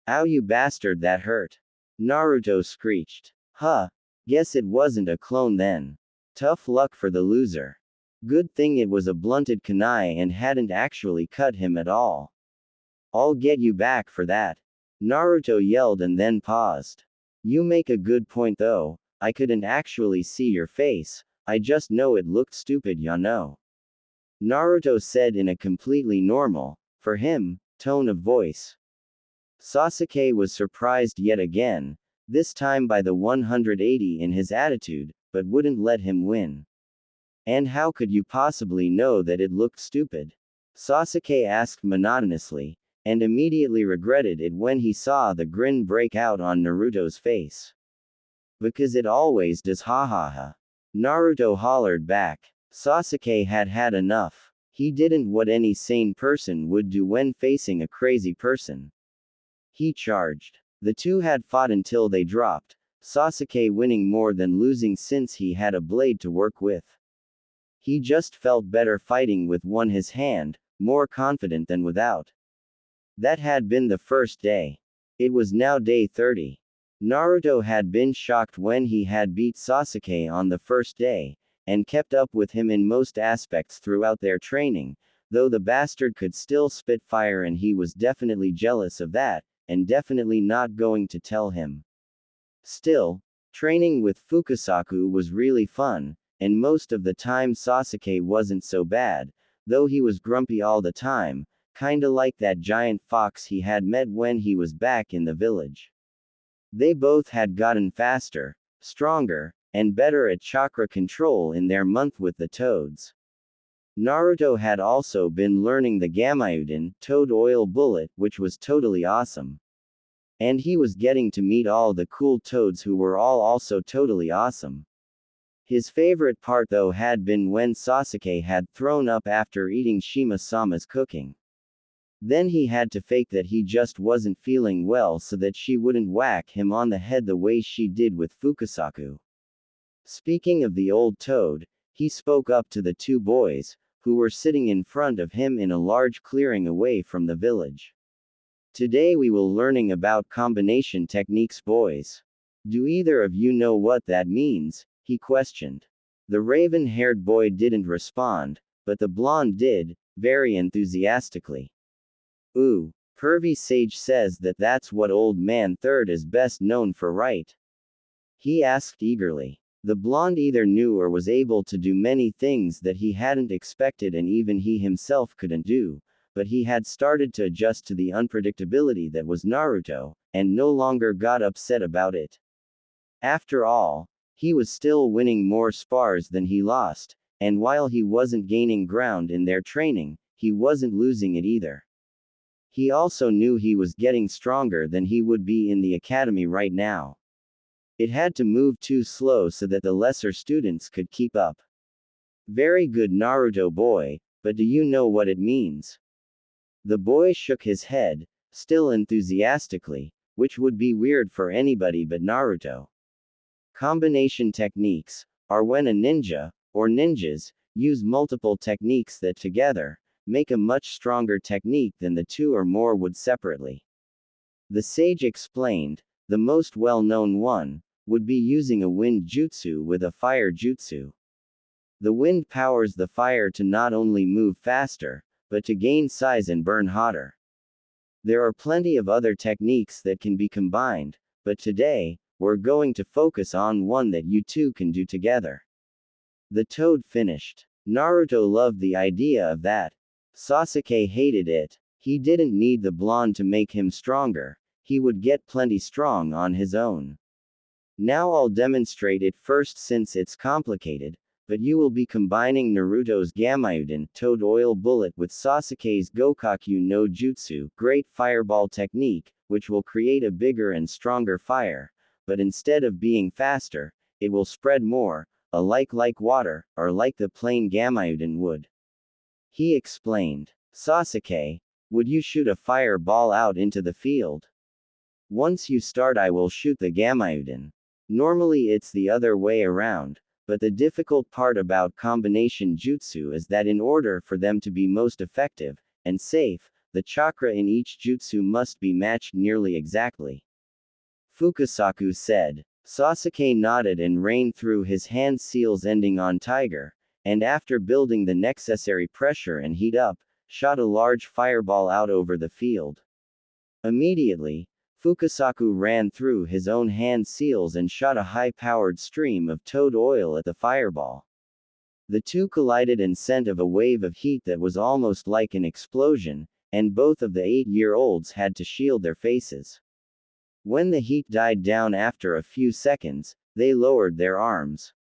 Ow, you bastard, that hurt. Naruto screeched. Huh. Guess it wasn't a clone then. Tough luck for the loser. Good thing it was a blunted kunai and hadn't actually cut him at all. I'll get you back for that. Naruto yelled and then paused. You make a good point though, I couldn't actually see your face, I just know it looked stupid, ya know. Naruto said in a completely normal, for him, tone of voice. Sasuke was surprised yet again. This time by the 180 in his attitude, but wouldn't let him win. And how could you possibly know that it looked stupid? Sasuke asked monotonously, and immediately regretted it when he saw the grin break out on Naruto's face. Because it always does, ha ha ha. Naruto hollered back. Sasuke had had enough. He didn't what any sane person would do when facing a crazy person. He charged. The two had fought until they dropped, Sasuke winning more than losing since he had a blade to work with. He just felt better fighting with one his hand, more confident than without. That had been the first day. It was now day 30. Naruto had been shocked when he had beat Sasuke on the first day, and kept up with him in most aspects throughout their training, though the bastard could still spit fire and he was definitely jealous of that, and definitely not going to tell him. Still, training with Fukasaku was really fun, and most of the time Sasuke wasn't so bad, though he was grumpy all the time, kinda like that giant fox he had met when he was back in the village. They both had gotten faster, stronger, and better at chakra control in their month with the toads. Naruto had also been learning the Gamayuden, toad oil bullet, which was totally awesome. And he was getting to meet all the cool toads who were all also totally awesome. His favorite part though had been when Sasuke had thrown up after eating Shima-sama's cooking. Then he had to fake that he just wasn't feeling well so that she wouldn't whack him on the head the way she did with Fukasaku. Speaking of the old toad, he spoke up to the two boys, who were sitting in front of him in a large clearing away from the village. Today we will learning about combination techniques, boys. Do either of you know what that means? He questioned. The raven-haired boy didn't respond, but the blonde did, very enthusiastically. Ooh, pervy sage says that that's what old man third is best known for, right? He asked eagerly. The blonde either knew or was able to do many things that he hadn't expected and even he himself couldn't do, but he had started to adjust to the unpredictability that was Naruto, and no longer got upset about it. After all, he was still winning more spars than he lost, and while he wasn't gaining ground in their training, he wasn't losing it either. He also knew he was getting stronger than he would be in the academy right now. It had to move too slow so that the lesser students could keep up. Very good, Naruto boy, but do you know what it means? The boy shook his head, still enthusiastically, which would be weird for anybody but Naruto. Combination techniques are when a ninja, or ninjas, use multiple techniques that together make a much stronger technique than the two or more would separately. The sage explained, the most well-known one would be using a wind jutsu with a fire jutsu. The wind powers the fire to not only move faster, but to gain size and burn hotter. There are plenty of other techniques that can be combined, but today, we're going to focus on one that you two can do together. The toad finished. Naruto loved the idea of that. Sasuke hated it. He didn't need the blonde to make him stronger, he would get plenty strong on his own. Now I'll demonstrate it first since it's complicated, but you will be combining Naruto's Gamayuden, toad oil bullet with Sasuke's Gokaku no Jutsu, great fireball technique, which will create a bigger and stronger fire, but instead of being faster, it will spread more, like water, or like the plain Gamayuden would. He explained. Sasuke, would you shoot a fireball out into the field? Once you start I will shoot the Gamayuden. Normally it's the other way around, but the difficult part about combination jutsu is that in order for them to be most effective and safe, the chakra in each jutsu must be matched nearly exactly. Fukasaku said. Sasuke nodded and ran through his hand seals ending on tiger, and after building the necessary pressure and heat up, shot a large fireball out over the field. Immediately, Fukasaku ran through his own hand seals and shot a high-powered stream of toad oil at the fireball. The two collided and sent of a wave of heat that was almost like an explosion, and both of the 8-year-olds had to shield their faces. When the heat died down after a few seconds, they lowered their arms.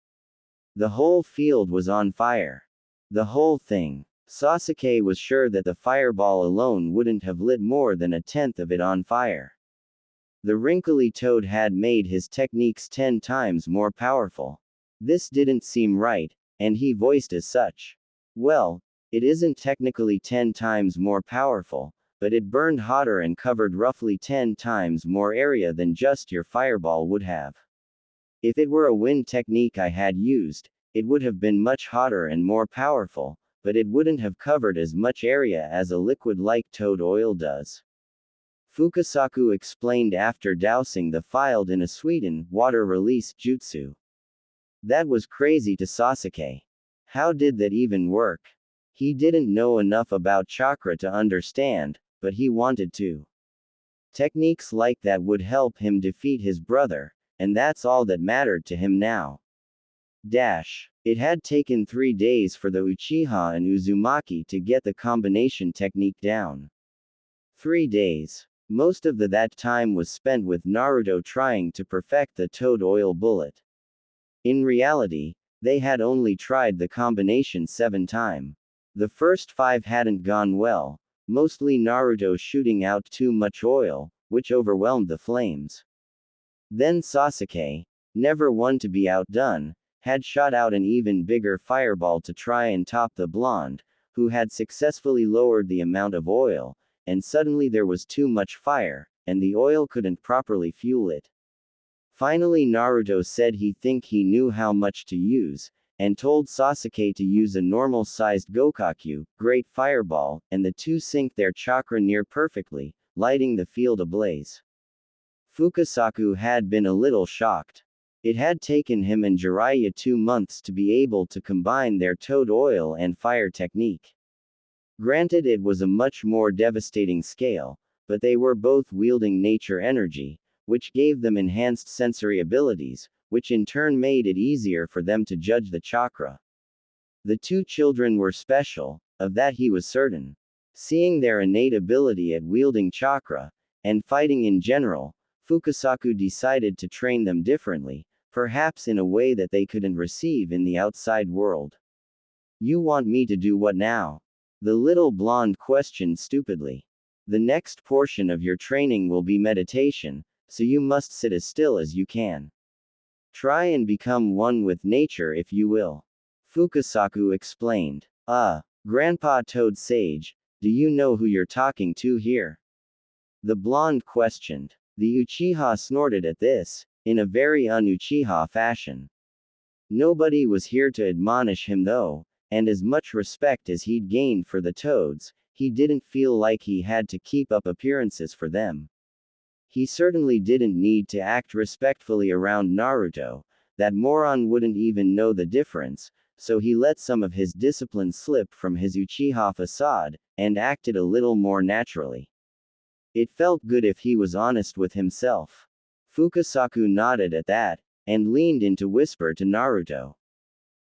The whole field was on fire. The whole thing. Sasuke was sure that the fireball alone wouldn't have lit more than a tenth of it on fire. The wrinkly toad had made his techniques 10 times more powerful. This didn't seem right, and he voiced as such. Well, it isn't technically 10 times more powerful, but it burned hotter and covered roughly 10 times more area than just your fireball would have. If it were a wind technique I had used, it would have been much hotter and more powerful, but it wouldn't have covered as much area as a liquid like toad oil does. Fukasaku explained after dousing the field in a sweetened, water release jutsu. That was crazy to Sasuke. How did that even work? He didn't know enough about chakra to understand, but he wanted to. Techniques like that would help him defeat his brother, and that's all that mattered to him now. It had taken 3 days for the Uchiha and Uzumaki to get the combination technique down. 3 days. Most of that time was spent with Naruto trying to perfect the toad oil bullet. In reality, they had only tried the combination 7 times. The first 5 hadn't gone well, mostly Naruto shooting out too much oil, which overwhelmed the flames. Then Sasuke, never one to be outdone, had shot out an even bigger fireball to try and top the blonde, who had successfully lowered the amount of oil, and suddenly there was too much fire, and the oil couldn't properly fuel it. Finally Naruto said he knew how much to use, and told Sasuke to use a normal-sized Gokaku, great fireball, and the two synced their chakra near perfectly, lighting the field ablaze. Fukasaku had been a little shocked. It had taken him and Jiraiya 2 months to be able to combine their toad oil and fire technique. Granted, it was a much more devastating scale, but they were both wielding nature energy, which gave them enhanced sensory abilities, which in turn made it easier for them to judge the chakra. The 2 children were special, of that he was certain. Seeing their innate ability at wielding chakra, and fighting in general, Fukasaku decided to train them differently, perhaps in a way that they couldn't receive in the outside world. You want me to do what now? The little blonde questioned stupidly. The next portion of your training will be meditation, so you must sit as still as you can. Try and become one with nature if you will. Fukasaku explained. Grandpa Toad Sage, do you know who you're talking to here? The blonde questioned. The Uchiha snorted at this, in a very un-Uchiha fashion. Nobody was here to admonish him though, and as much respect as he'd gained for the toads, he didn't feel like he had to keep up appearances for them. He certainly didn't need to act respectfully around Naruto, that moron wouldn't even know the difference, so he let some of his discipline slip from his Uchiha facade, and acted a little more naturally. It felt good if he was honest with himself. Fukasaku nodded at that, and leaned in to whisper to Naruto.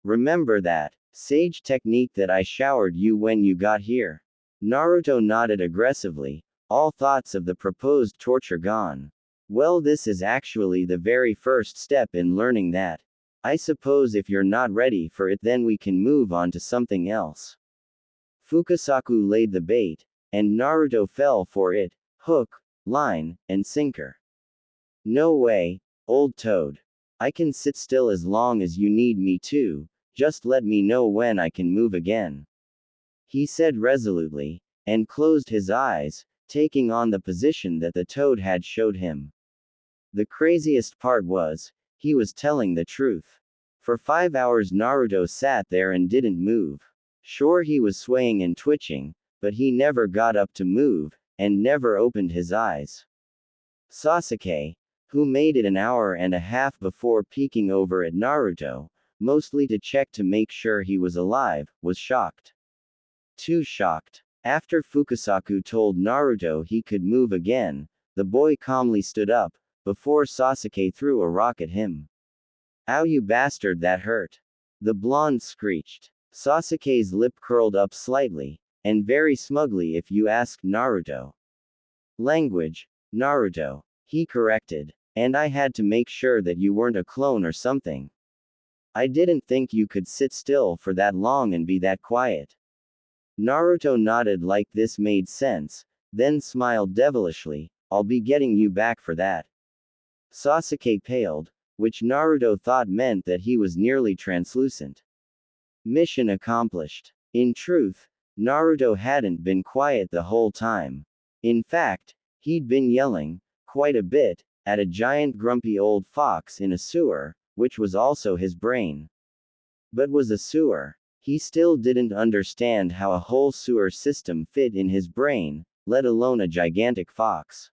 Remember that sage technique that I showered you when you got here? Naruto nodded aggressively, all thoughts of the proposed torture gone. Well, this is actually the very first step in learning that. I suppose if you're not ready for it, then we can move on to something else. Fukasaku laid the bait, and Naruto fell for it, hook, line, and sinker. No way, old toad. I can sit still as long as you need me to, just let me know when I can move again. He said resolutely, and closed his eyes, taking on the position that the toad had showed him. The craziest part was, he was telling the truth. For 5 hours Naruto sat there and didn't move. Sure, he was swaying and twitching, but he never got up to move, and never opened his eyes. Sasuke, who made it an hour and a half before peeking over at Naruto, mostly to check to make sure he was alive, was shocked. Too shocked. After Fukasaku told Naruto he could move again, the boy calmly stood up, before Sasuke threw a rock at him. Ow, you bastard, that hurt. The blonde screeched. Sasuke's lip curled up slightly, and very smugly if you ask Naruto. Language, Naruto. He corrected. And I had to make sure that you weren't a clone or something. I didn't think you could sit still for that long and be that quiet. Naruto nodded like this made sense, then smiled devilishly. I'll be getting you back for that. Sasuke paled, which Naruto thought meant that he was nearly translucent. Mission accomplished. In truth, Naruto hadn't been quiet the whole time. In fact, he'd been yelling, quite a bit, at a giant grumpy old fox in a sewer, which was also his brain. But was a sewer. He still didn't understand how a whole sewer system fit in his brain, let alone a gigantic fox.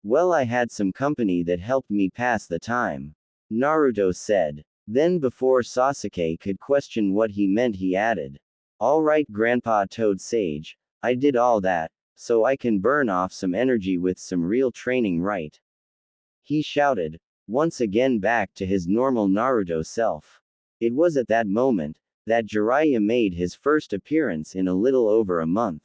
Well, I had some company that helped me pass the time, Naruto said. Then before Sasuke could question what he meant, he added, all right, Grandpa Toad Sage, I did all that, so I can burn off some energy with some real training, right? He shouted, once again back to his normal Naruto self. It was at that moment that Jiraiya made his first appearance in a little over a month.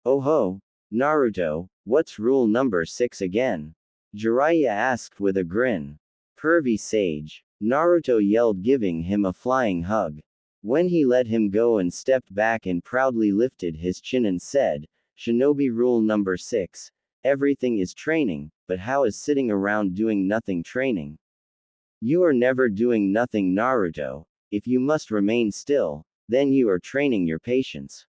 Oh ho, Naruto, what's rule number 6 again? Jiraiya asked with a grin. Pervy sage, Naruto yelled, giving him a flying hug. When he let him go and stepped back and proudly lifted his chin and said, Shinobi rule number 6, everything is training, but how is sitting around doing nothing training? You are never doing nothing, Naruto. If you must remain still, then you are training your patience.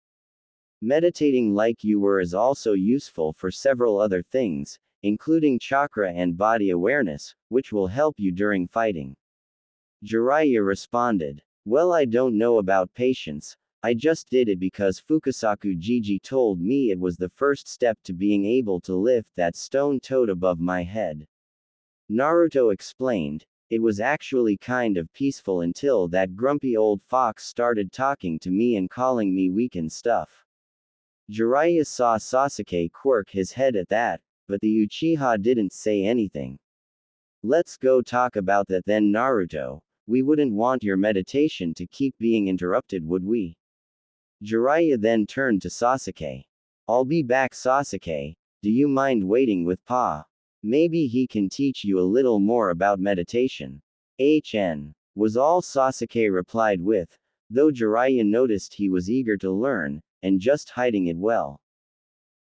Meditating like you were is also useful for several other things, including chakra and body awareness, which will help you during fighting. Jiraiya responded, well, I don't know about patience, I just did it because Fukasaku Jiji told me it was the first step to being able to lift that stone toad above my head. Naruto explained, it was actually kind of peaceful until that grumpy old fox started talking to me and calling me weak and stuff. Jiraiya saw Sasuke quirk his head at that, but the Uchiha didn't say anything. Let's go talk about that then, Naruto. We wouldn't want your meditation to keep being interrupted, would we? Jiraiya then turned to Sasuke. I'll be back, Sasuke. Do you mind waiting with Pa? Maybe he can teach you a little more about meditation. HN. Was all Sasuke replied with, though Jiraiya noticed he was eager to learn, and just hiding it well.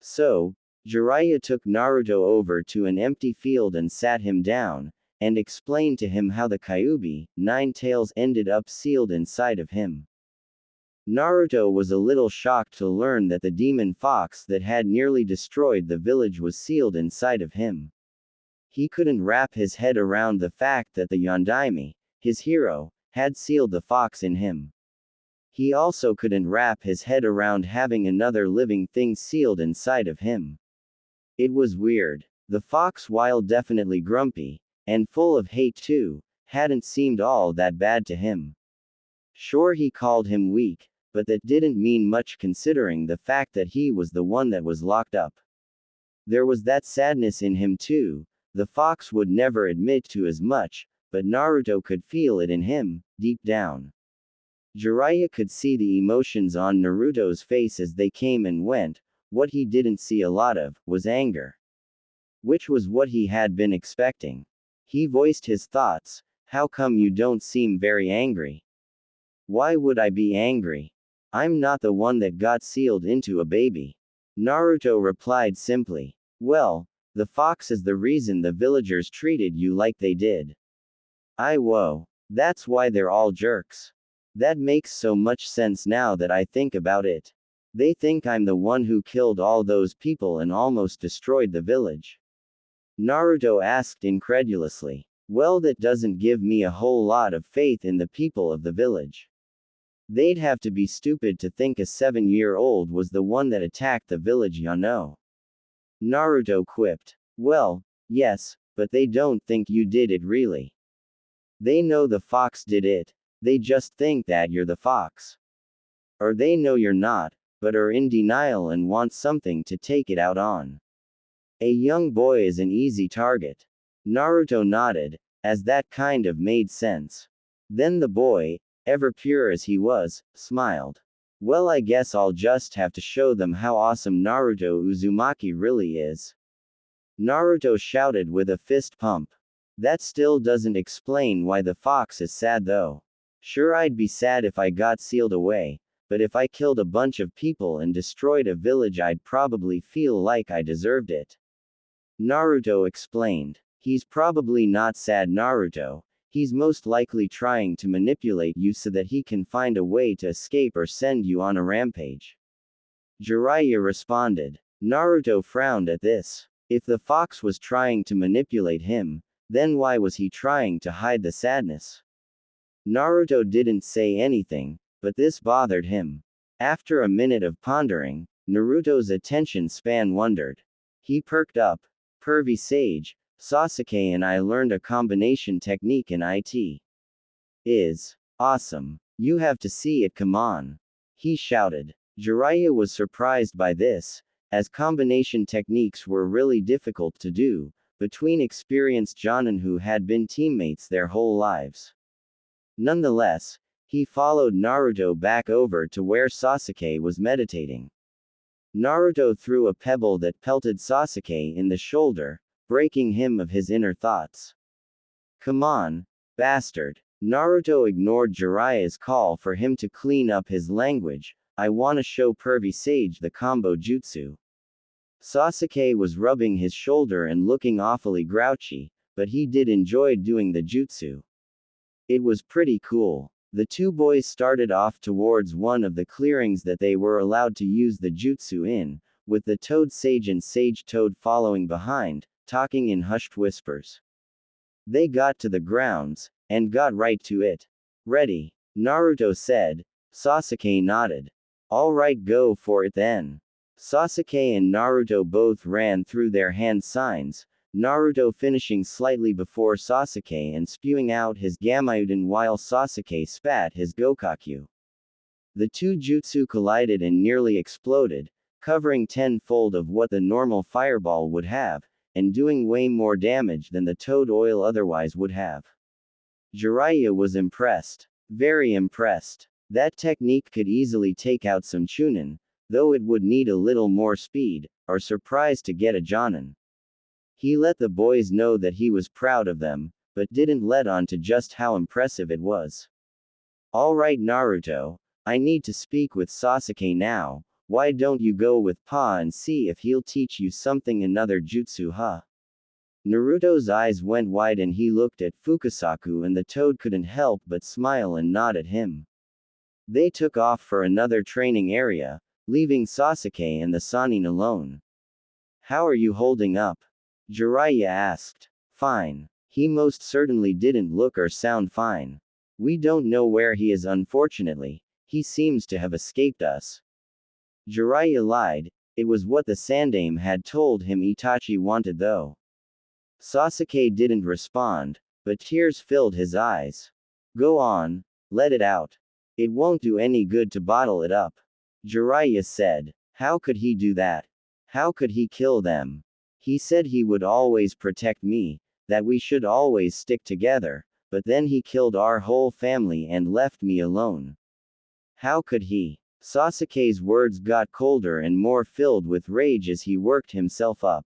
So, Jiraiya took Naruto over to an empty field and sat him down, and explained to him how the Kyuubi, 9 tails, ended up sealed inside of him. Naruto was a little shocked to learn that the demon fox that had nearly destroyed the village was sealed inside of him. He couldn't wrap his head around the fact that the Yondaime, his hero, had sealed the fox in him. He also couldn't wrap his head around having another living thing sealed inside of him. It was weird. The fox, while definitely grumpy, and full of hate too, hadn't seemed all that bad to him. Sure, he called him weak, but that didn't mean much considering the fact that he was the one that was locked up. There was that sadness in him too. The fox would never admit to as much, but Naruto could feel it in him, deep down. Jiraiya could see the emotions on Naruto's face as they came and went. What he didn't see a lot of was anger. Which was what he had been expecting. He voiced his thoughts. How come you don't seem very angry? Why would I be angry? I'm not the one that got sealed into a baby. Naruto replied simply. Well, the fox is the reason the villagers treated you like they did. Whoa. That's why they're all jerks. That makes so much sense now that I think about it. They think I'm the one who killed all those people and almost destroyed the village. Naruto asked incredulously. Well, that doesn't give me a whole lot of faith in the people of the village. They'd have to be stupid to think a 7-year-old was the one that attacked the village, you know. Naruto quipped. Well, yes, but they don't think you did it really. They know the fox did it. They just think that you're the fox. Or they know you're not, but are in denial and want something to take it out on. A young boy is an easy target. Naruto nodded, as that kind of made sense. Then the boy, ever pure as he was, smiled. Well, I guess I'll just have to show them how awesome Naruto Uzumaki really is. Naruto shouted with a fist pump. That still doesn't explain why the fox is sad though. Sure, I'd be sad if I got sealed away, but if I killed a bunch of people and destroyed a village, I'd probably feel like I deserved it. Naruto explained. He's probably not sad, Naruto. He's most likely trying to manipulate you so that he can find a way to escape or send you on a rampage. Jiraiya responded. Naruto frowned at this. If the fox was trying to manipulate him, then why was he trying to hide the sadness? Naruto didn't say anything, but this bothered him. After a minute of pondering, Naruto's attention span wandered. He perked up. Pervy Sage, Sasuke and I learned a combination technique in IT. Is awesome. You have to see it, come on. He shouted. Jiraiya was surprised by this, as combination techniques were really difficult to do, between experienced jonin who had been teammates their whole lives. Nonetheless, he followed Naruto back over to where Sasuke was meditating. Naruto threw a pebble that pelted Sasuke in the shoulder, breaking him of his inner thoughts. Come on, bastard. Naruto ignored Jiraiya's call for him to clean up his language. I wanna show Pervy Sage the combo jutsu. Sasuke was rubbing his shoulder and looking awfully grouchy, but he did enjoy doing the jutsu. It was pretty cool. The two boys started off towards one of the clearings that they were allowed to use the jutsu in, with the Toad Sage and Sage Toad following behind, talking in hushed whispers. They got to the grounds, and got right to it. Ready? Naruto said. Sasuke nodded. Alright, go for it then. Sasuke and Naruto both ran through their hand signs, Naruto finishing slightly before Sasuke and spewing out his Gammyudan while Sasuke spat his Gokakyu. The two jutsu collided and nearly exploded, covering tenfold of what the normal fireball would have, and doing way more damage than the toad oil otherwise would have. Jiraiya was impressed. Very impressed. That technique could easily take out some chunin, though it would need a little more speed, or surprise to get a jonin. He let the boys know that he was proud of them, but didn't let on to just how impressive it was. Alright Naruto, I need to speak with Sasuke now, why don't you go with Pa and see if he'll teach you something, another jutsu, huh? Naruto's eyes went wide and he looked at Fukasaku, and the toad couldn't help but smile and nod at him. They took off for another training area, leaving Sasuke and the Sannin alone. How are you holding up? Jiraiya asked. Fine. He most certainly didn't look or sound fine. We don't know where he is, unfortunately. He seems to have escaped us. Jiraiya lied. It was what the Sandaime had told him Itachi wanted though. Sasuke didn't respond, but tears filled his eyes. Go on. Let it out. It won't do any good to bottle it up. Jiraiya said. How could he do that? How could he kill them? He said he would always protect me, that we should always stick together, but then he killed our whole family and left me alone. How could he? Sasuke's words got colder and more filled with rage as he worked himself up.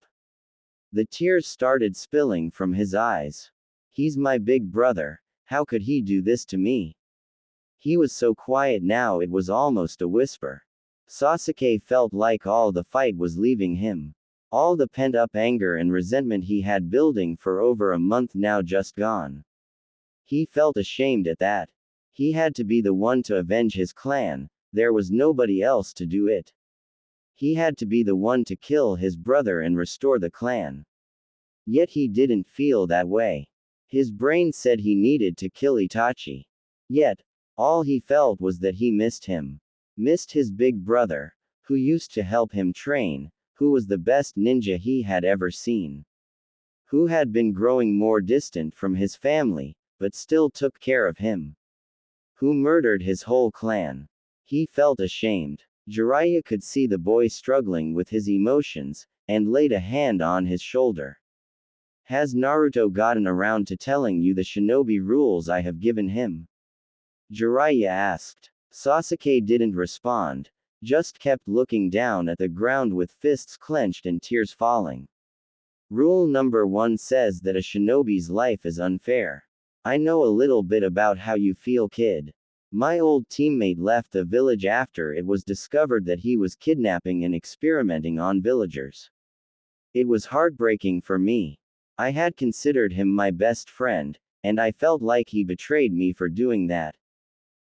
The tears started spilling from his eyes. He's my big brother. How could he do this to me? He was so quiet now it was almost a whisper. Sasuke felt like all the fight was leaving him. All the pent-up anger and resentment he had building for over a month now just gone. He felt ashamed at that. He had to be the one to avenge his clan, there was nobody else to do it. He had to be the one to kill his brother and restore the clan. Yet he didn't feel that way. His brain said he needed to kill Itachi. Yet, all he felt was that he missed him. Missed his big brother, who used to help him train, who was the best ninja he had ever seen. Who had been growing more distant from his family, but still took care of him. Who murdered his whole clan. He felt ashamed. Jiraiya could see the boy struggling with his emotions, and laid a hand on his shoulder. Has Naruto gotten around to telling you the shinobi rules I have given him? Jiraiya asked. Sasuke didn't respond, just kept looking down at the ground with fists clenched and tears falling. Rule number 1 says that a shinobi's life is unfair. I know a little bit about how you feel, kid. My old teammate left the village after it was discovered that he was kidnapping and experimenting on villagers. It was heartbreaking for me. I had considered him my best friend, and I felt like he betrayed me for doing that.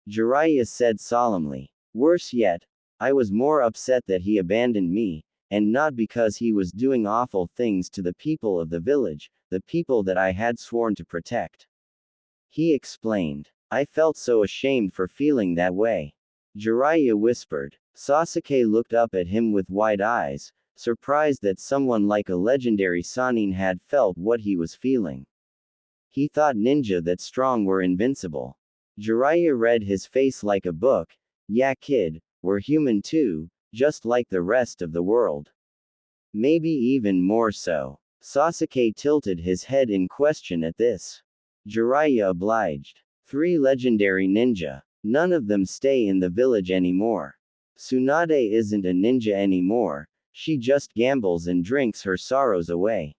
Jiraiya said solemnly. Worse yet, I was more upset that he abandoned me, and not because he was doing awful things to the people of the village, the people that I had sworn to protect. He explained. I felt so ashamed for feeling that way. Jiraiya whispered. Sasuke looked up at him with wide eyes, surprised that someone like a legendary Sannin had felt what he was feeling. He thought ninja that strong were invincible. Jiraiya read his face like a book. Yeah, kid, we're human too, just like the rest of the world. Maybe even more so. Sasuke tilted his head in question at this. Jiraiya obliged. 3 legendary ninja. None of them stay in the village anymore. Tsunade isn't a ninja anymore, she just gambles and drinks her sorrows away.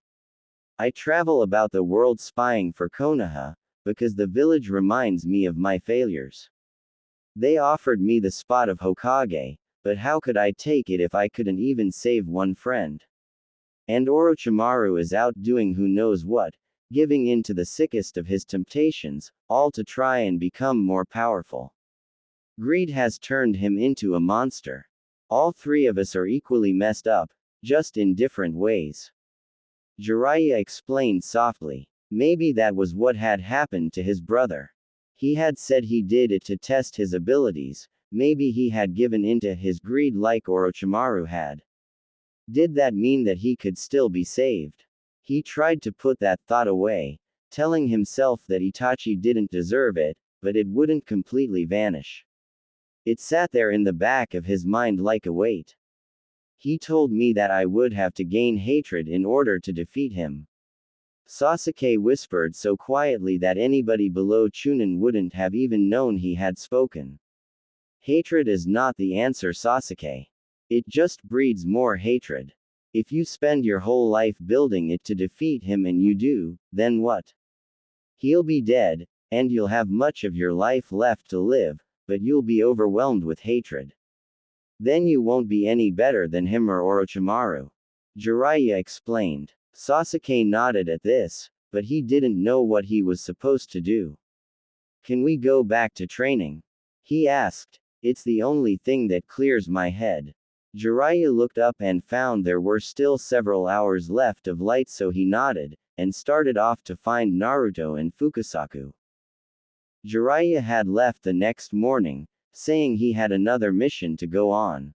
I travel about the world spying for Konoha, because the village reminds me of my failures. They offered me the spot of Hokage, but how could I take it if I couldn't even save one friend? And Orochimaru is out doing who knows what, giving in to the sickest of his temptations, all to try and become more powerful. Greed has turned him into a monster. All 3 of us are equally messed up, just in different ways. Jiraiya explained softly. Maybe that was what had happened to his brother. He had said he did it to test his abilities, maybe he had given into his greed like Orochimaru had. Did that mean that he could still be saved? He tried to put that thought away, telling himself that Itachi didn't deserve it, but it wouldn't completely vanish. It sat there in the back of his mind like a weight. He told me that I would have to gain hatred in order to defeat him. Sasuke whispered so quietly that anybody below Chunin wouldn't have even known he had spoken. Hatred is not the answer, Sasuke. It just breeds more hatred. If you spend your whole life building it to defeat him and you do, then what? He'll be dead, and you'll have much of your life left to live, but you'll be overwhelmed with hatred. Then you won't be any better than him or Orochimaru. Jiraiya explained. Sasuke nodded at this, but he didn't know what he was supposed to do. Can we go back to training? He asked. It's the only thing that clears my head. Jiraiya looked up and found there were still several hours left of light, so he nodded, and started off to find Naruto and Fukasaku. Jiraiya had left the next morning, saying he had another mission to go on.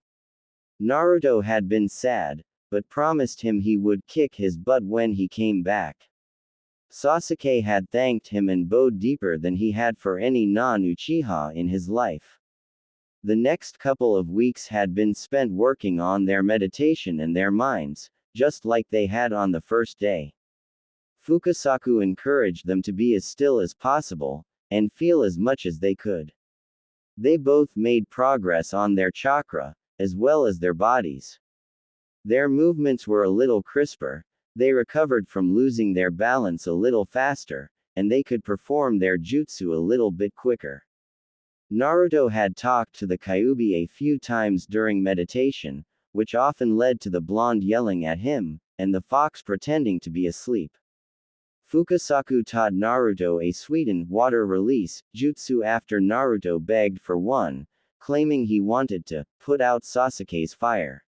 Naruto had been sad, but promised him he would kick his butt when he came back. Sasuke had thanked him and bowed deeper than he had for any non-Uchiha in his life. The next couple of weeks had been spent working on their meditation and their minds, just like they had on the first day. Fukasaku encouraged them to be as still as possible, and feel as much as they could. They both made progress on their chakra, as well as their bodies. Their movements were a little crisper, they recovered from losing their balance a little faster, and they could perform their jutsu a little bit quicker. Naruto had talked to the Kyuubi a few times during meditation, which often led to the blonde yelling at him, and the fox pretending to be asleep. Fukasaku taught Naruto a sweeten water release jutsu after Naruto begged for one, claiming he wanted to put out Sasuke's fire.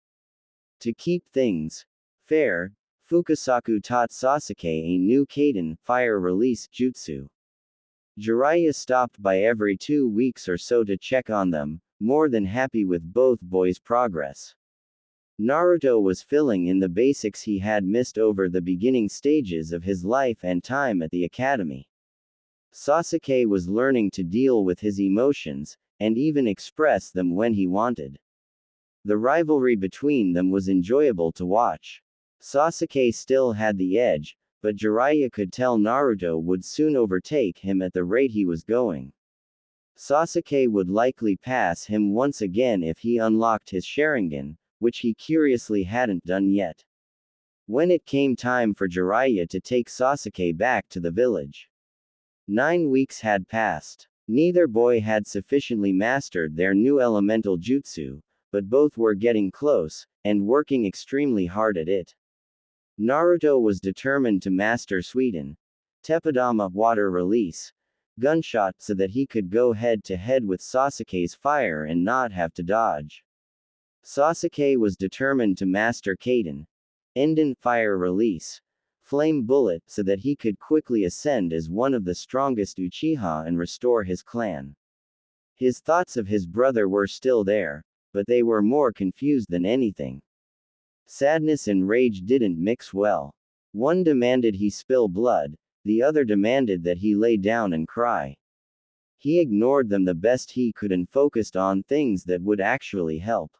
To keep things fair, Fukasaku taught Sasuke a new Kaden fire release jutsu. Jiraiya stopped by every 2 weeks or so to check on them, more than happy with both boys' progress. Naruto was filling in the basics he had missed over the beginning stages of his life and time at the academy. Sasuke was learning to deal with his emotions, and even express them when he wanted. The rivalry between them was enjoyable to watch. Sasuke still had the edge, but Jiraiya could tell Naruto would soon overtake him at the rate he was going. Sasuke would likely pass him once again if he unlocked his Sharingan, which he curiously hadn't done yet. When it came time for Jiraiya to take Sasuke back to the village. 9 weeks had passed. Neither boy had sufficiently mastered their new elemental jutsu, but both were getting close, and working extremely hard at it. Naruto was determined to master Suiten, Teppadama water release, gunshot so that he could go head to head with Sasuke's fire and not have to dodge. Sasuke was determined to master Kaden, Enden fire release, flame bullet so that he could quickly ascend as one of the strongest Uchiha and restore his clan. His thoughts of his brother were still there, but they were more confused than anything. Sadness and rage didn't mix well. One demanded he spill blood, the other demanded that he lay down and cry. He ignored them the best he could and focused on things that would actually help.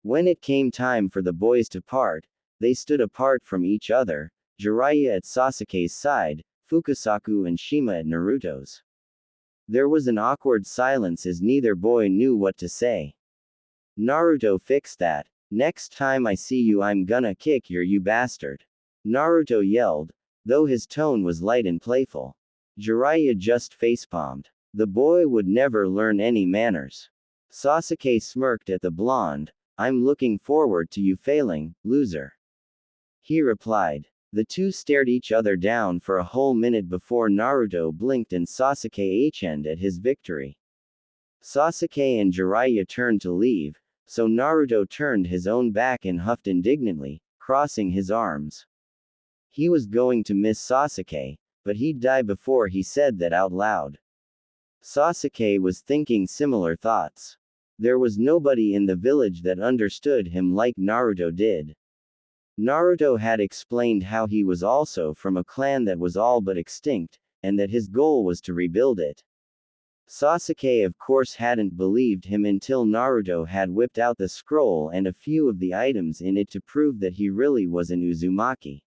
When it came time for the boys to part, they stood apart from each other, Jiraiya at Sasuke's side, Fukasaku and Shima at Naruto's. There was an awkward silence as neither boy knew what to say. Naruto fixed that. Next time I see you I'm gonna kick your you bastard. Naruto yelled, though his tone was light and playful. Jiraiya just facepalmed. The boy would never learn any manners. Sasuke smirked at the blonde, I'm looking forward to you failing, loser. He replied. The two stared each other down for a whole minute before Naruto blinked and Sasuke achened at his victory. Sasuke and Jiraiya turned to leave, so Naruto turned his own back and huffed indignantly, crossing his arms. He was going to miss Sasuke, but he'd die before he said that out loud. Sasuke was thinking similar thoughts. There was nobody in the village that understood him like Naruto did. Naruto had explained how he was also from a clan that was all but extinct, and that his goal was to rebuild it. Sasuke of course hadn't believed him until Naruto had whipped out the scroll and a few of the items in it to prove that he really was an Uzumaki.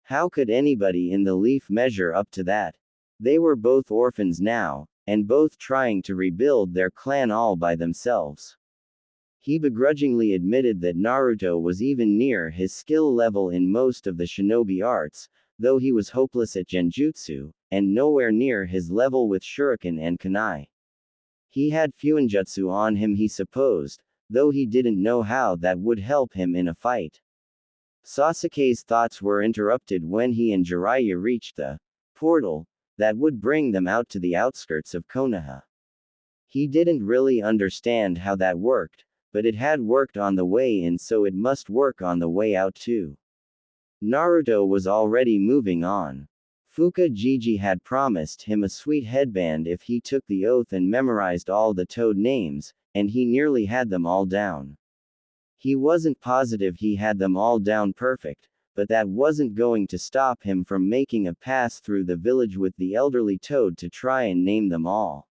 How could anybody in the Leaf measure up to that? They were both orphans now, and both trying to rebuild their clan all by themselves. He begrudgingly admitted that Naruto was even near his skill level in most of the shinobi arts, though he was hopeless at genjutsu, and nowhere near his level with shuriken and kunai. He had fuinjutsu on him he supposed, though he didn't know how that would help him in a fight. Sasuke's thoughts were interrupted when he and Jiraiya reached the portal that would bring them out to the outskirts of Konoha. He didn't really understand how that worked, but it had worked on the way in, so it must work on the way out too. Naruto was already moving on. Fuka had promised him a sweet headband if he took the oath and memorized all the toad names, and he nearly had them all down. He wasn't positive he had them all down perfect, but that wasn't going to stop him from making a pass through the village with the elderly toad to try and name them all.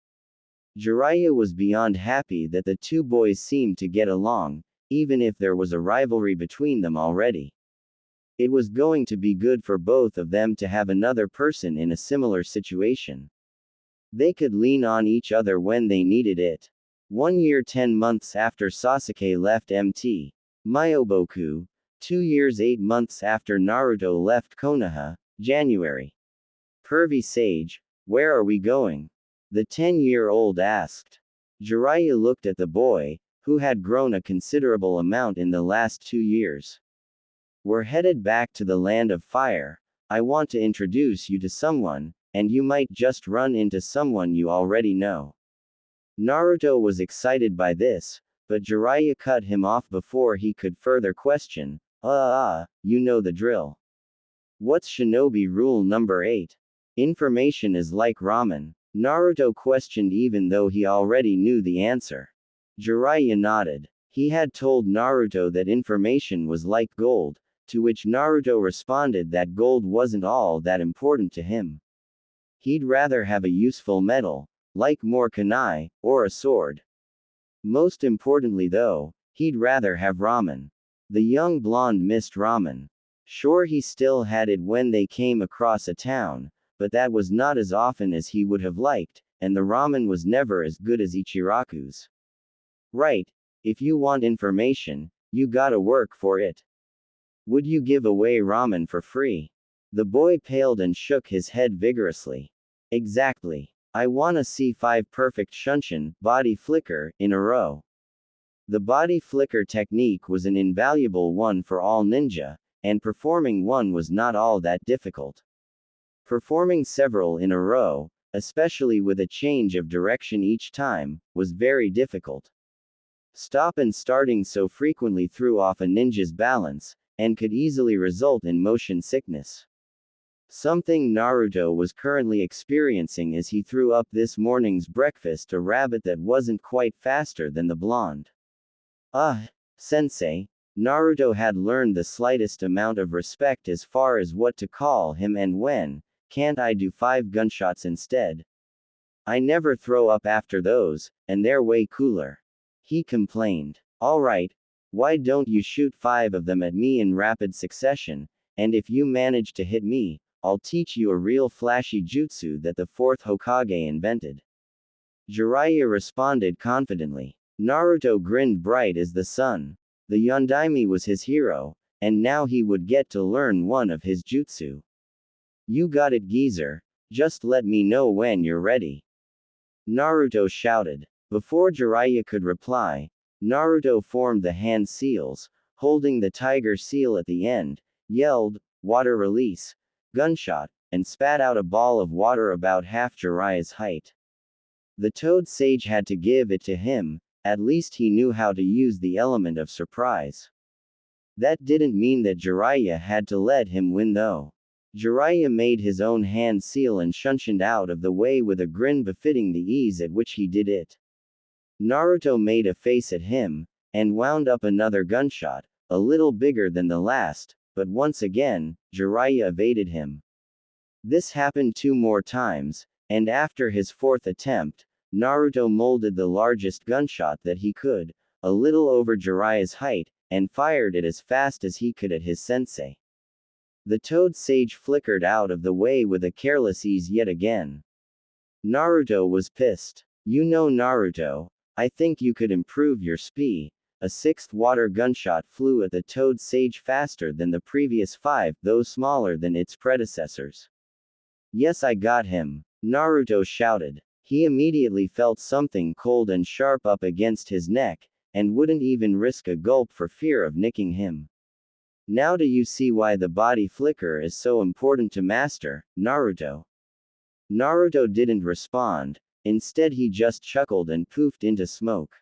Jiraiya was beyond happy that the two boys seemed to get along, even if there was a rivalry between them already. It was going to be good for both of them to have another person in a similar situation. They could lean on each other when they needed it. 1 year 10 months after Sasuke left MT Myoboku, 2 years 8 months after Naruto left Konoha, January. Pervy Sage, where are we going? The 10-year-old asked. Jiraiya looked at the boy, who had grown a considerable amount in the last 2 years. We're headed back to the land of fire. I want to introduce you to someone, and you might just run into someone you already know. Naruto was excited by this, but Jiraiya cut him off before he could further question. You know the drill. What's shinobi rule number 8? Information is like ramen. Naruto questioned even though he already knew the answer. Jiraiya nodded. He had told Naruto that information was like gold, to which Naruto responded that gold wasn't all that important to him. He'd rather have a useful metal, like more kunai, or a sword. Most importantly though, he'd rather have ramen. The young blonde missed ramen. Sure, he still had it when they came across a town, but that was not as often as he would have liked, and the ramen was never as good as Ichiraku's. Right, if you want information, you gotta work for it. Would you give away ramen for free? The boy paled and shook his head vigorously. Exactly. I wanna see 5 perfect shunshin, body flicker, in a row. The body flicker technique was an invaluable one for all ninja, and performing one was not all that difficult. Performing several in a row, especially with a change of direction each time, was very difficult. Stop and starting so frequently threw off a ninja's balance, and could easily result in motion sickness. Something Naruto was currently experiencing as he threw up this morning's breakfast, a rabbit that wasn't quite faster than the blonde. Sensei. Naruto had learned the slightest amount of respect as far as what to call him and when. Can't I do 5 gunshots instead? I never throw up after those, and they're way cooler. He complained. Alright, why don't you shoot 5 of them at me in rapid succession, and if you manage to hit me, I'll teach you a real flashy jutsu that the 4th Hokage invented. Jiraiya responded confidently. Naruto grinned bright as the sun. The Yondaime was his hero, and now he would get to learn one of his jutsu. You got it, geezer. Just let me know when you're ready. Naruto shouted. Before Jiraiya could reply, Naruto formed the hand seals, holding the tiger seal at the end, yelled, water release, gunshot, and spat out a ball of water about half Jiraiya's height. The toad sage had to give it to him, at least he knew how to use the element of surprise. That didn't mean that Jiraiya had to let him win though. Jiraiya made his own hand seal and shunshined out of the way with a grin befitting the ease at which he did it. Naruto made a face at him, and wound up another gunshot, a little bigger than the last, but once again, Jiraiya evaded him. This happened 2 more times, and after his 4th attempt, Naruto molded the largest gunshot that he could, a little over Jiraiya's height, and fired it as fast as he could at his sensei. The toad sage flickered out of the way with a careless ease yet again. Naruto was pissed. You know, Naruto, I think you could improve your speed. A 6th water gunshot flew at the toad sage faster than the previous 5, though smaller than its predecessors. Yes, I got him, Naruto shouted. He immediately felt something cold and sharp up against his neck, and wouldn't even risk a gulp for fear of nicking him. Now do you see why the body flicker is so important to master, Naruto? Naruto didn't respond, instead he just chuckled and poofed into smoke.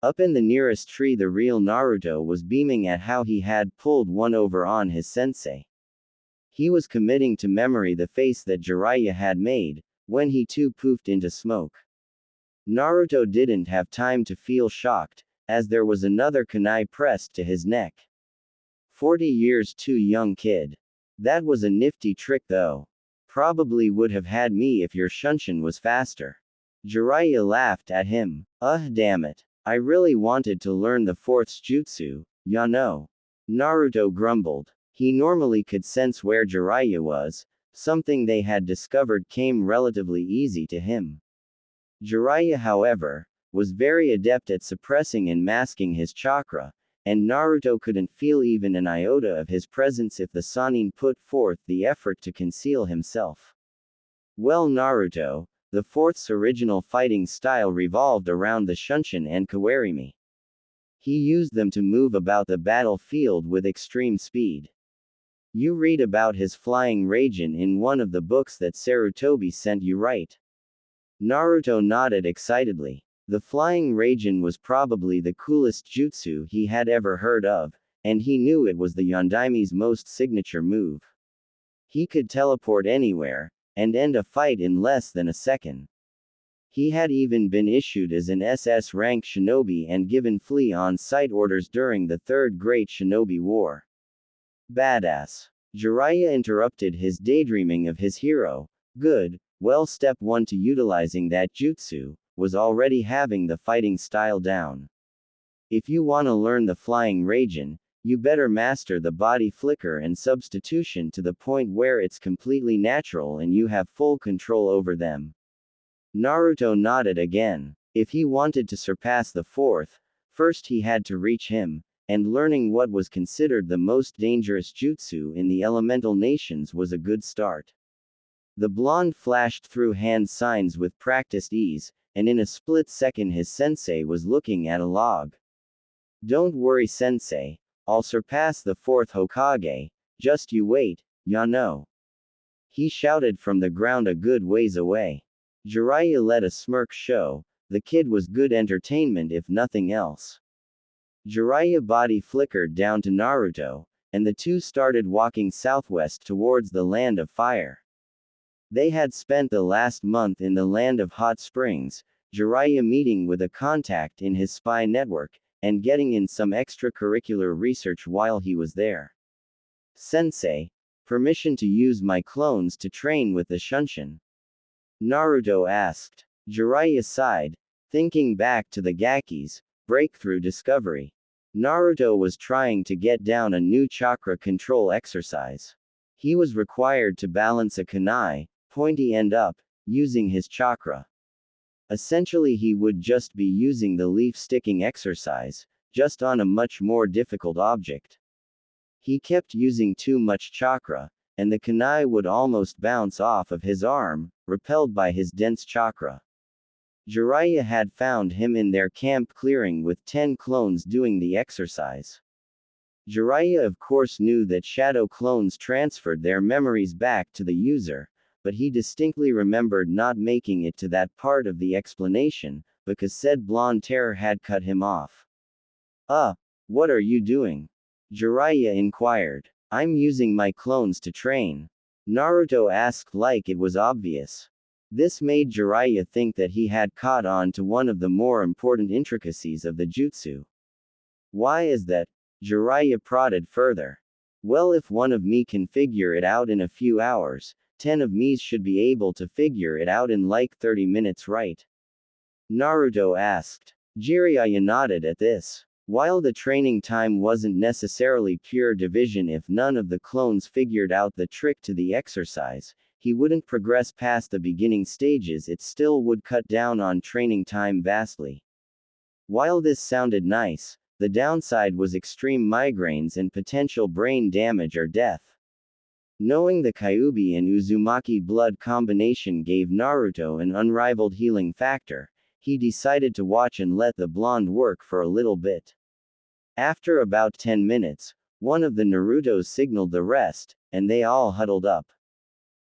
Up in the nearest tree the real Naruto was beaming at how he had pulled one over on his sensei. He was committing to memory the face that Jiraiya had made, when he too poofed into smoke. Naruto didn't have time to feel shocked, as there was another kunai pressed to his neck. 40 years too young, kid. That was a nifty trick though. Probably would have had me if your shunshin was faster. Jiraiya laughed at him. Damn it. I really wanted to learn the 4th jutsu, ya know. Naruto grumbled. He normally could sense where Jiraiya was, something they had discovered came relatively easy to him. Jiraiya, however, was very adept at suppressing and masking his chakra, and Naruto couldn't feel even an iota of his presence if the Sannin put forth the effort to conceal himself. Well, Naruto, the 4th's original fighting style revolved around the Shunshin and Kawarimi. He used them to move about the battlefield with extreme speed. You read about his flying Raijin in one of the books that Sarutobi sent you, right? Naruto nodded excitedly. The flying Raijin was probably the coolest jutsu he had ever heard of, and he knew it was the Yondaime's most signature move. He could teleport anywhere, and end a fight in less than a second. He had even been issued as an SS rank shinobi and given flee on-site orders during the Third Great Shinobi War. Badass. Jiraiya interrupted his daydreaming of his hero. Good, well, step 1 to utilizing that jutsu was already having the fighting style down. If you wanna learn the flying Raijin, you better master the body flicker and substitution to the point where it's completely natural and you have full control over them. Naruto nodded again. If he wanted to surpass the 4th, first he had to reach him, and learning what was considered the most dangerous jutsu in the elemental nations was a good start. The blonde flashed through hand signs with practiced ease, and in a split second his sensei was looking at a log. Don't worry sensei, I'll surpass the fourth Hokage, just you wait, ya know. He shouted from the ground a good ways away. Jiraiya let a smirk show, the kid was good entertainment if nothing else. Jiraiya's body flickered down to Naruto, and the two started walking southwest towards the land of fire. They had spent the last month in the land of hot springs, Jiraiya meeting with a contact in his spy network, and getting in some extracurricular research while he was there. Sensei, permission to use my clones to train with the Shunshin? Naruto asked. Jiraiya sighed, thinking back to the Gaki's breakthrough discovery. Naruto was trying to get down a new chakra control exercise. He was required to balance a kunai, pointy end up, using his chakra. Essentially he would just be using the leaf sticking exercise, just on a much more difficult object. He kept using too much chakra, and the kunai would almost bounce off of his arm, repelled by his dense chakra. Jiraiya had found him in their camp clearing with 10 clones doing the exercise. Jiraiya of course knew that shadow clones transferred their memories back to the user, but he distinctly remembered not making it to that part of the explanation, because said blonde terror had cut him off. What are you doing? Jiraiya inquired. I'm using my clones to train. Naruto asked like it was obvious. This made Jiraiya think that he had caught on to one of the more important intricacies of the jutsu. Why is that? Jiraiya prodded further. Well, if one of me can figure it out in a few hours, 10 of me's should be able to figure it out in like 30 minutes, right? Naruto asked. Jiraiya nodded at this. While the training time wasn't necessarily pure division, if none of the clones figured out the trick to the exercise, he wouldn't progress past the beginning stages, it still would cut down on training time vastly. While this sounded nice, the downside was extreme migraines and potential brain damage or death. Knowing the Kyuubi and Uzumaki blood combination gave Naruto an unrivaled healing factor, he decided to watch and let the blonde work for a little bit. After about 10 minutes, one of the Narutos signaled the rest, and they all huddled up.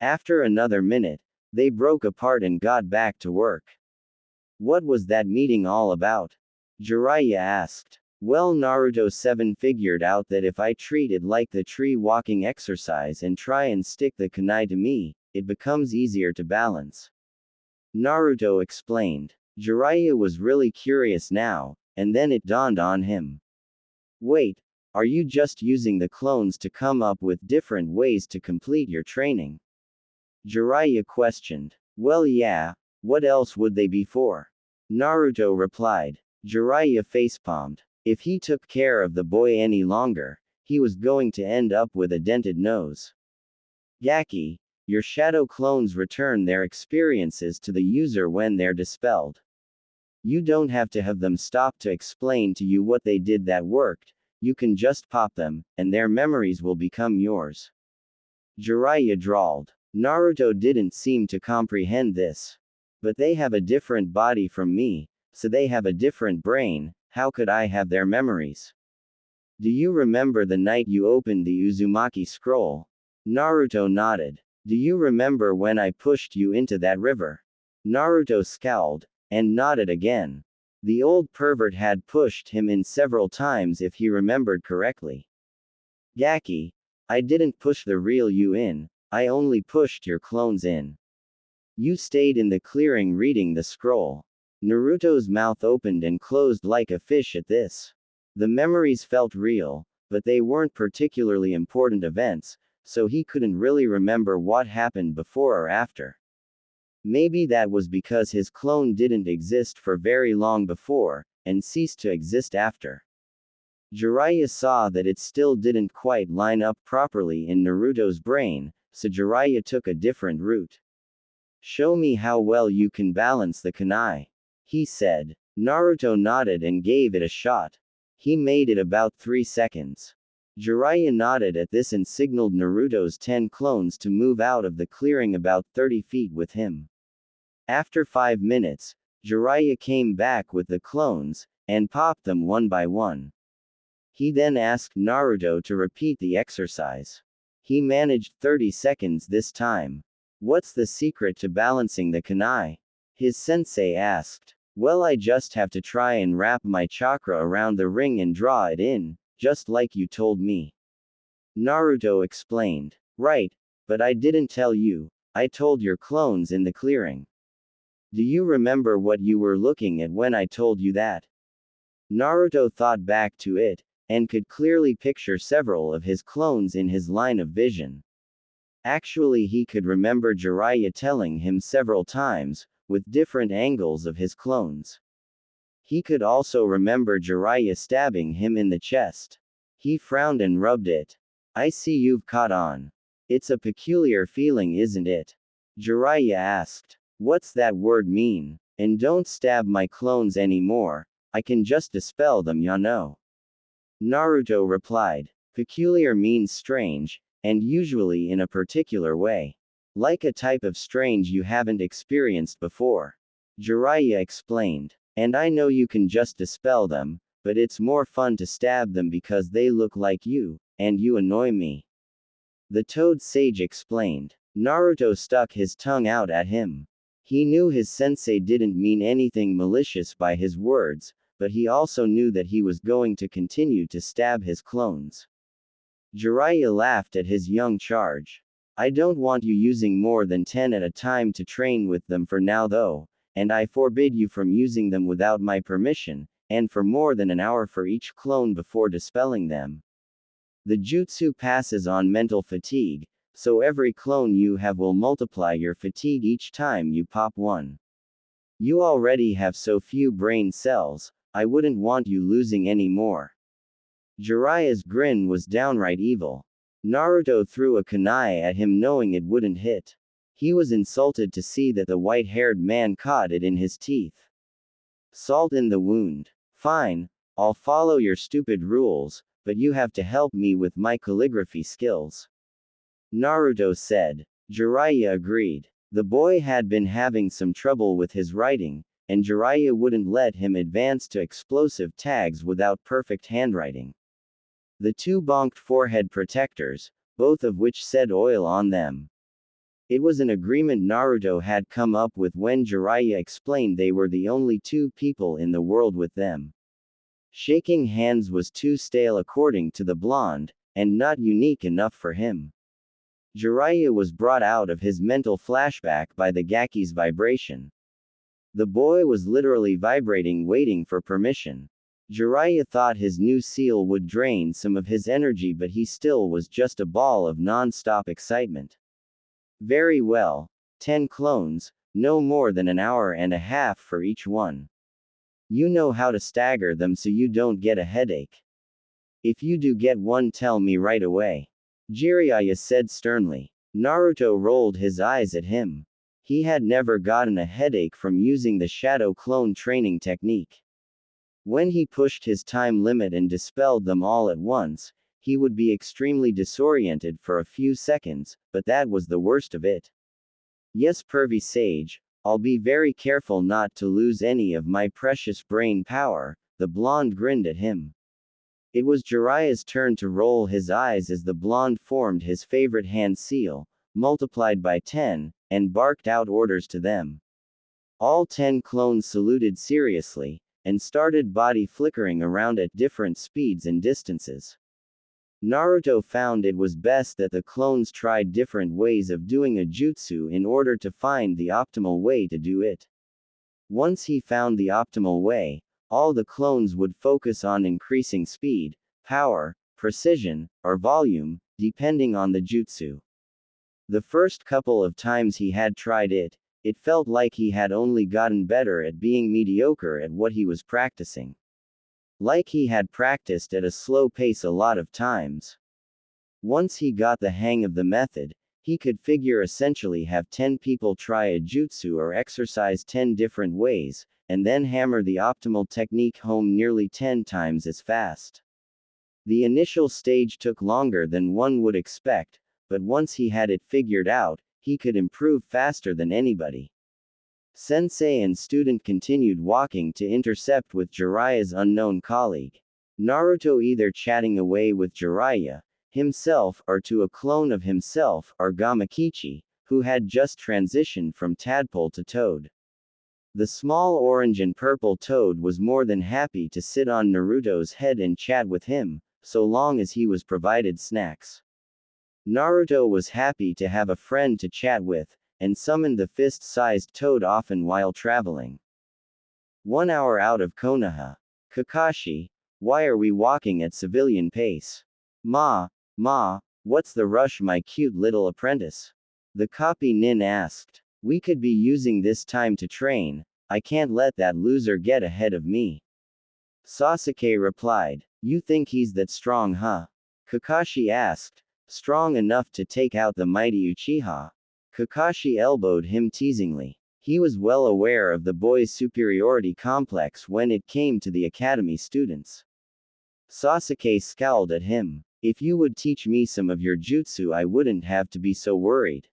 After another minute, they broke apart and got back to work. What was that meeting all about? Jiraiya asked. Well, Naruto 7 figured out that if I treat it like the tree walking exercise and try and stick the kunai to me, it becomes easier to balance. Naruto explained. Jiraiya was really curious now, and then it dawned on him. Wait, are you just using the clones to come up with different ways to complete your training? Jiraiya questioned. Well, yeah, what else would they be for? Naruto replied. Jiraiya facepalmed. If he took care of the boy any longer, he was going to end up with a dented nose. Gaki, your shadow clones return their experiences to the user when they're dispelled. You don't have to have them stop to explain to you what they did that worked, you can just pop them, and their memories will become yours. Jiraiya drawled. Naruto didn't seem to comprehend this. But they have a different body from me, so they have a different brain, how could I have their memories? Do you remember the night you opened the Uzumaki scroll? Naruto nodded. Do you remember when I pushed you into that river? Naruto scowled, and nodded again. The old pervert had pushed him in several times if he remembered correctly. Gaki, I didn't push the real you in, I only pushed your clones in. You stayed in the clearing reading the scroll. Naruto's mouth opened and closed like a fish at this. The memories felt real, but they weren't particularly important events, so he couldn't really remember what happened before or after. Maybe that was because his clone didn't exist for very long before, and ceased to exist after. Jiraiya saw that it still didn't quite line up properly in Naruto's brain, so Jiraiya took a different route. Show me how well you can balance the kunai, he said. Naruto nodded and gave it a shot. He made it about 3 seconds. Jiraiya nodded at this and signaled Naruto's 10 clones to move out of the clearing about 30 feet with him. After 5 minutes, Jiraiya came back with the clones, and popped them one by one. He then asked Naruto to repeat the exercise. He managed 30 seconds this time. What's the secret to balancing the kunai? His sensei asked. Well, I just have to try and wrap my chakra around the ring and draw it in, just like you told me. Naruto explained. Right, but I didn't tell you, I told your clones in the clearing. Do you remember what you were looking at when I told you that? Naruto thought back to it, and could clearly picture several of his clones in his line of vision. Actually, he could remember Jiraiya telling him several times, with different angles of his clones. He could also remember Jiraiya stabbing him in the chest. He frowned and rubbed it. I see you've caught on. It's a peculiar feeling, isn't it? Jiraiya asked. What's that word mean? And don't stab my clones anymore, I can just dispel them, ya know. Naruto replied. Peculiar means strange, and usually in a particular way. Like a type of strange you haven't experienced before. Jiraiya explained. And I know you can just dispel them, but it's more fun to stab them because they look like you, and you annoy me. The Toad Sage explained. Naruto stuck his tongue out at him. He knew his sensei didn't mean anything malicious by his words, but he also knew that he was going to continue to stab his clones. Jiraiya laughed at his young charge. I don't want you using more than 10 at a time to train with them for now though, and I forbid you from using them without my permission, and for more than an hour for each clone before dispelling them. The jutsu passes on mental fatigue, so every clone you have will multiply your fatigue each time you pop one. You already have so few brain cells, I wouldn't want you losing any more. Jiraiya's grin was downright evil. Naruto threw a kunai at him knowing it wouldn't hit. He was insulted to see that the white-haired man caught it in his teeth. Salt in the wound. Fine, I'll follow your stupid rules, but you have to help me with my calligraphy skills. Naruto said. Jiraiya agreed. The boy had been having some trouble with his writing, and Jiraiya wouldn't let him advance to explosive tags without perfect handwriting. The two bonked forehead protectors, both of which said oil on them. It was an agreement Naruto had come up with when Jiraiya explained they were the only two people in the world with them. Shaking hands was too stale according to the blonde, and not unique enough for him. Jiraiya was brought out of his mental flashback by the Gaki's vibration. The boy was literally vibrating, waiting for permission. Jiraiya thought his new seal would drain some of his energy, but he still was just a ball of non-stop excitement. Very well. 10 clones, no more than an hour and a half for each one. You know how to stagger them so you don't get a headache. If you do get one, tell me right away. Jiraiya said sternly. Naruto rolled his eyes at him. He had never gotten a headache from using the shadow clone training technique. When he pushed his time limit and dispelled them all at once, he would be extremely disoriented for a few seconds, but that was the worst of it. Yes, pervy sage, I'll be very careful not to lose any of my precious brain power, the blonde grinned at him. It was Jiraiya's turn to roll his eyes as the blonde formed his favorite hand seal, multiplied by 10, and barked out orders to them. All 10 clones saluted seriously, and started body flickering around at different speeds and distances. Naruto found it was best that the clones tried different ways of doing a jutsu in order to find the optimal way to do it. Once he found the optimal way, all the clones would focus on increasing speed, power, precision, or volume, depending on the jutsu. The first couple of times he had tried it, it felt like he had only gotten better at being mediocre at what he was practicing. Like he had practiced at a slow pace a lot of times. Once he got the hang of the method, he could figure essentially have 10 people try a jutsu or exercise 10 different ways, and then hammer the optimal technique home nearly 10 times as fast. The initial stage took longer than one would expect, but once he had it figured out, he could improve faster than anybody. Sensei and student continued walking to intercept with Jiraiya's unknown colleague. Naruto either chatting away with Jiraiya himself or to a clone of himself, or Gamakichi, who had just transitioned from tadpole to toad. The small orange and purple toad was more than happy to sit on Naruto's head and chat with him, so long as he was provided snacks. Naruto was happy to have a friend to chat with, and summoned the fist-sized toad often while traveling. 1 hour out of Konoha. Kakashi, why are we walking at civilian pace? Ma, what's the rush, my cute little apprentice? The copy nin asked. We could be using this time to train, I can't let that loser get ahead of me. Sasuke replied. You think he's that strong, huh? Kakashi asked. Strong enough to take out the mighty Uchiha? Kakashi elbowed him teasingly. He was well aware of the boy's superiority complex when it came to the academy students. Sasuke scowled at him. If you would teach me some of your jutsu, I wouldn't have to be so worried.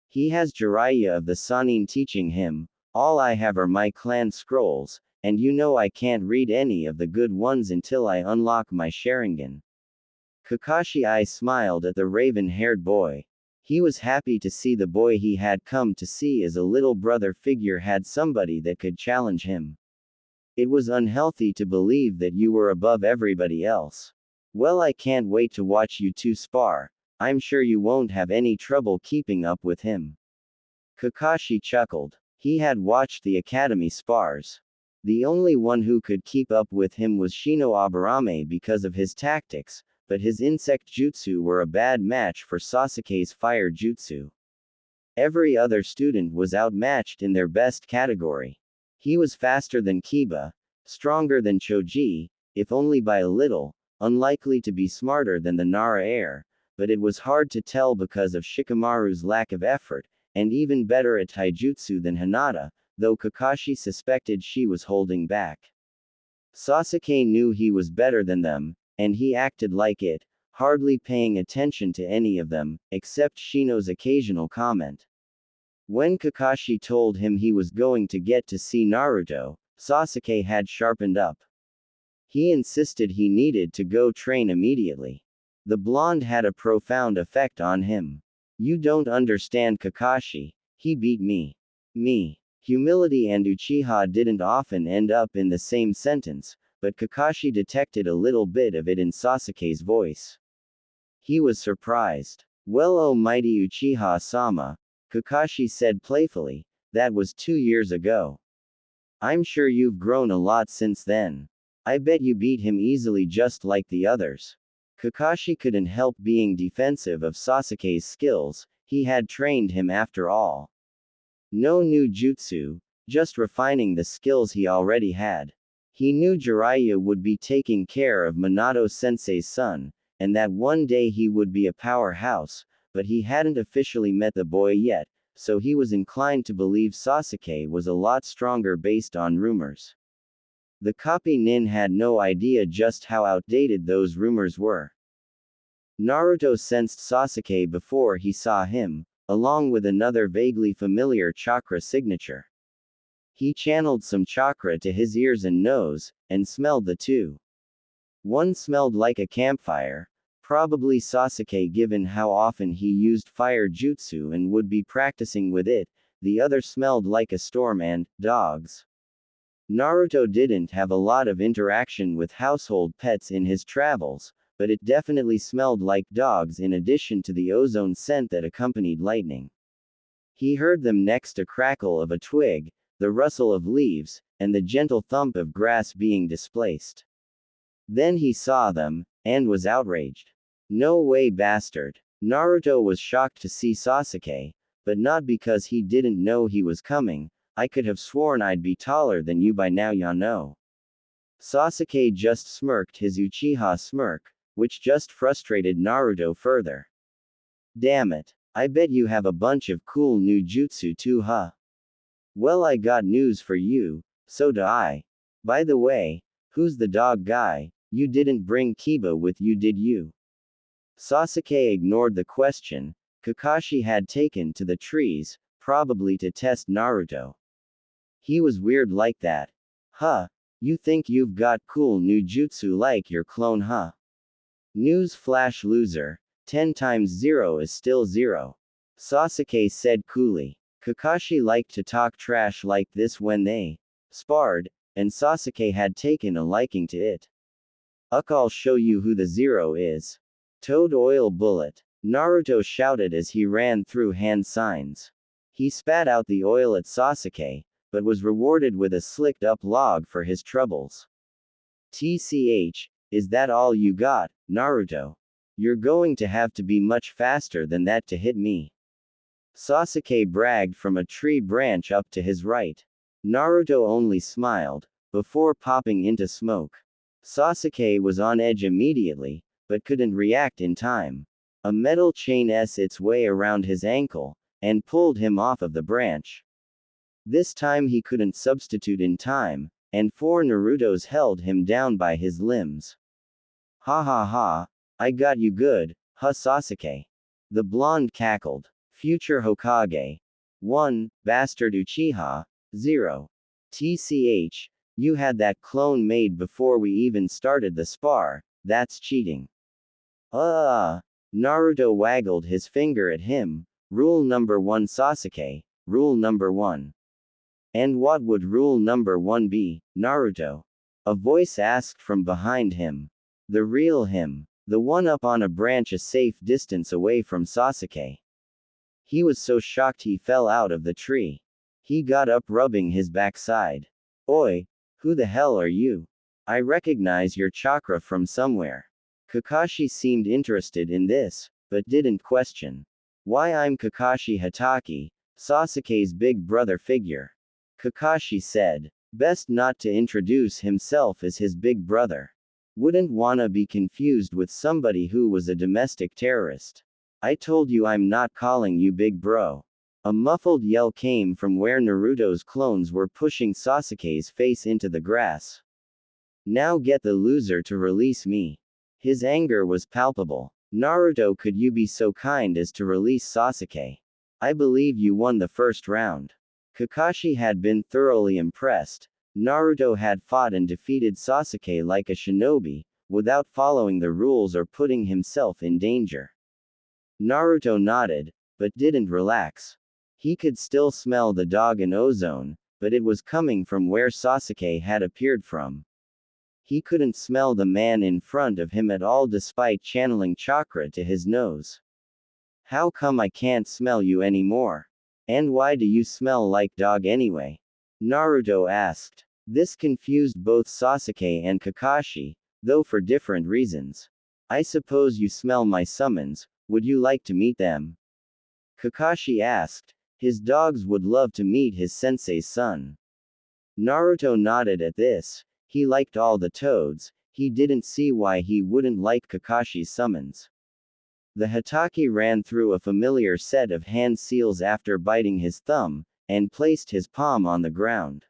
He has Jiraiya of the Sannin teaching him. All I have are my clan scrolls, and you know I can't read any of the good ones until I unlock my Sharingan. Kakashi smiled at the raven-haired boy. He was happy to see the boy he had come to see as a little brother figure had somebody that could challenge him. It was unhealthy to believe that you were above everybody else. Well, I can't wait to watch you two spar. I'm sure you won't have any trouble keeping up with him. Kakashi chuckled. He had watched the academy spars. The only one who could keep up with him was Shino Aburame because of his tactics, but his insect jutsu were a bad match for Sasuke's fire jutsu. Every other student was outmatched in their best category. He was faster than Kiba, stronger than Choji, if only by a little, unlikely to be smarter than the Nara heir, but it was hard to tell because of Shikamaru's lack of effort, and even better at taijutsu than Hinata, though Kakashi suspected she was holding back. Sasuke knew he was better than them, and he acted like it, hardly paying attention to any of them, except Shino's occasional comment. When Kakashi told him he was going to get to see Naruto, Sasuke had sharpened up. He insisted he needed to go train immediately. The blonde had a profound effect on him. You don't understand, Kakashi, he beat me. Me. Humility and Uchiha didn't often end up in the same sentence, but Kakashi detected a little bit of it in Sasuke's voice. He was surprised. Well, oh mighty Uchiha-sama, Kakashi said playfully, that was 2 years ago. I'm sure you've grown a lot since then. I bet you beat him easily just like the others. Kakashi couldn't help being defensive of Sasuke's skills, he had trained him after all. No new jutsu, just refining the skills he already had. He knew Jiraiya would be taking care of Minato-sensei's son, and that one day he would be a powerhouse, but he hadn't officially met the boy yet, so he was inclined to believe Sasuke was a lot stronger based on rumors. The copy nin had no idea just how outdated those rumors were. Naruto sensed Sasuke before he saw him, along with another vaguely familiar chakra signature. He channeled some chakra to his ears and nose, and smelled the two. One smelled like a campfire, probably Sasuke given how often he used fire jutsu and would be practicing with it, the other smelled like a storm and dogs. Naruto didn't have a lot of interaction with household pets in his travels, but it definitely smelled like dogs in addition to the ozone scent that accompanied lightning. He heard them next a crackle of a twig, the rustle of leaves, and the gentle thump of grass being displaced. Then he saw them, and was outraged. No way, bastard. Naruto was shocked to see Sasuke, but not because he didn't know he was coming. I could have sworn I'd be taller than you by now, ya know. Sasuke just smirked his Uchiha smirk, which just frustrated Naruto further. Damn it. I bet you have a bunch of cool new jutsu too, huh? Well, I got news for you, So do I. By the way, who's the dog guy? You didn't bring Kiba with you, did you? Sasuke ignored the question. Kakashi had taken to the trees, probably to test Naruto. He was weird like that. Huh? You think you've got cool new jutsu like your clone, huh? News flash loser. 10 times 0 is still 0. Sasuke said coolly. Kakashi liked to talk trash like this when they sparred, and Sasuke had taken a liking to it. I'll show you who the zero is. Toad oil bullet. Naruto shouted as he ran through hand signs. He spat out the oil at Sasuke, but was rewarded with a slicked up log for his troubles. TCH, is that all you got, Naruto? You're going to have to be much faster than that to hit me. Sasuke bragged from a tree branch up to his right. Naruto only smiled, before popping into smoke. Sasuke was on edge immediately, but couldn't react in time. A metal chain its way around his ankle, and pulled him off of the branch. This time he couldn't substitute in time, and 4 Narutos held him down by his limbs. Ha ha ha, I got you good, huh Sasuke? The blonde cackled. Future Hokage. 1, Bastard Uchiha. 0. TCH, you had that clone made before we even started the spar, that's cheating. Naruto waggled his finger at him. Rule number 1 Sasuke, rule number 1. And what would rule number 1 be, Naruto? A voice asked from behind him. The real him. The one up on a branch a safe distance away from Sasuke. He was so shocked he fell out of the tree. He got up rubbing his backside. Oi, who the hell are you? I recognize your chakra from somewhere. Kakashi seemed interested in this, but didn't question. Why, I'm Kakashi Hatake, Sasuke's big brother figure. Kakashi said. Best not to introduce himself as his big brother. Wouldn't wanna be confused with somebody who was a domestic terrorist. I told you I'm not calling you big bro. A muffled yell came from where Naruto's clones were pushing Sasuke's face into the grass. Now get the loser to release me. His anger was palpable. Naruto, could you be so kind as to release Sasuke? I believe you won the first round. Kakashi had been thoroughly impressed. Naruto had fought and defeated Sasuke like a shinobi, without following the rules or putting himself in danger. Naruto nodded, but didn't relax. He could still smell the dog and ozone, but it was coming from where Sasuke had appeared from. He couldn't smell the man in front of him at all despite channeling chakra to his nose. How come I can't smell you anymore? And why do you smell like dog anyway? Naruto asked. This confused both Sasuke and Kakashi, though for different reasons. I suppose you smell my summons, would you like to meet them? Kakashi asked. His dogs would love to meet his sensei's son. Naruto nodded at this. He liked all the toads, he didn't see why he wouldn't like Kakashi's summons. The Hatake ran through a familiar set of hand seals after biting his thumb, and placed his palm on the ground.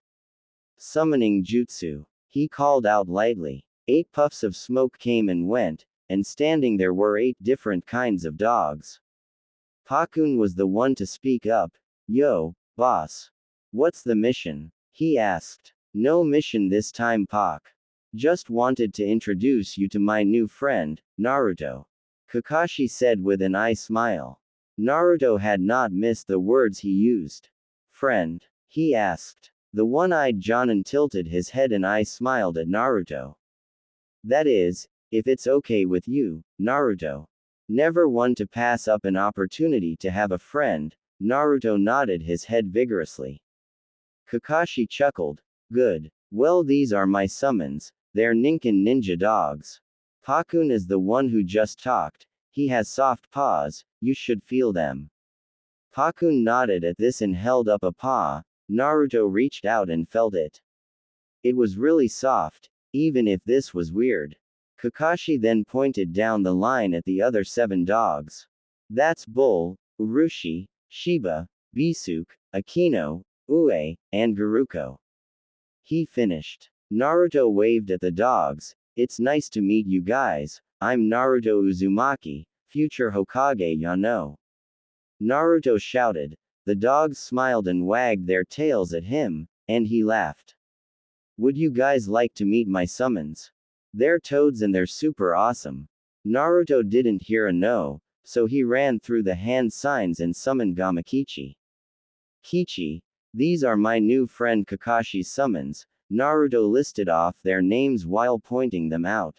Summoning jutsu. He called out lightly. 8 puffs of smoke came and went, and standing there were 8 different kinds of dogs. Pakun was the one to speak up. Yo, boss. What's the mission? He asked. No mission this time, Pak. Just wanted to introduce you to my new friend, Naruto. Kakashi said with an eye smile. Naruto had not missed the words he used. Friend? He asked. The one-eyed Jonin tilted his head and I smiled at Naruto. That is, if it's okay with you, Naruto. Never one to pass up an opportunity to have a friend, Naruto nodded his head vigorously. Kakashi chuckled. Good. Well, these are my summons, they're Ninken ninja dogs. Pakun is the one who just talked, he has soft paws, you should feel them. Pakun nodded at this and held up a paw. Naruto reached out and felt it. It was really soft, even if this was weird. Kakashi then pointed down the line at the other 7 dogs. That's Bull, Urushi, Shiba, Bisuke, Akino, Ue, and Garuko. he finished. Naruto waved at the dogs. It's nice to meet you guys. I'm Naruto Uzumaki, future Hokage, ya know. Naruto shouted. The dogs smiled and wagged their tails at him, and he laughed. Would you guys like to meet my summons? They're toads and they're super awesome. Naruto didn't hear a no, so he ran through the hand signs and summoned Gamakichi. Kichi, these are my new friend Kakashi's summons. Naruto listed off their names while pointing them out.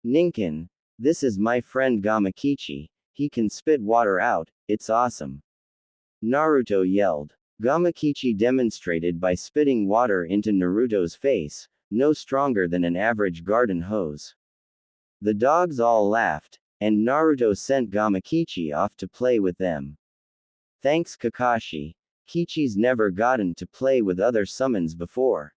Ninken, this is my friend Gamakichi, he can spit water out, it's awesome. Naruto yelled. Gamakichi demonstrated by spitting water into Naruto's face, no stronger than an average garden hose. The dogs all laughed, and Naruto sent Gamakichi off to play with them. Thanks Kakashi. Kichi's never gotten to play with other summons before.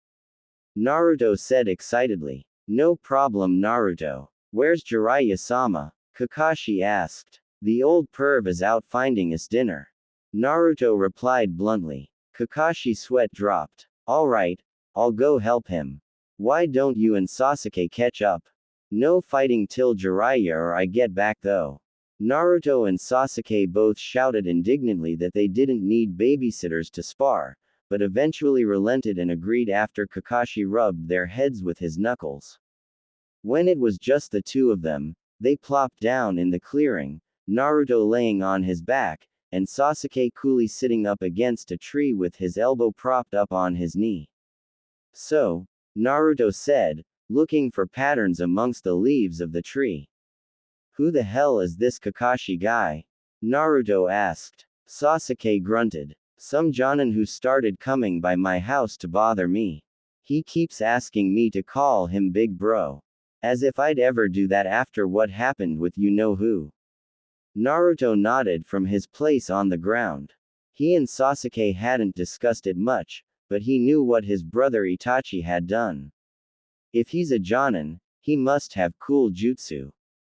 Naruto said excitedly. No problem Naruto. Where's Jiraiya-sama? Kakashi asked. The old perv is out finding us dinner. Naruto replied bluntly. Kakashi's sweat dropped. Alright, I'll go help him. Why don't you and Sasuke catch up? No fighting till Jiraiya or I get back though. Naruto and Sasuke both shouted indignantly that they didn't need babysitters to spar, but eventually relented and agreed after Kakashi rubbed their heads with his knuckles. When it was just the two of them, they plopped down in the clearing, Naruto laying on his back, and Sasuke coolly sitting up against a tree with his elbow propped up on his knee. So, Naruto said, looking for patterns amongst the leaves of the tree. Who the hell is this Kakashi guy? Naruto asked. Sasuke grunted. Some jonin who started coming by my house to bother me. He keeps asking me to call him big bro. As if I'd ever do that after what happened with you know who. Naruto nodded from his place on the ground. He and Sasuke hadn't discussed it much, but he knew what his brother Itachi had done. If he's a jonin, he must have cool jutsu.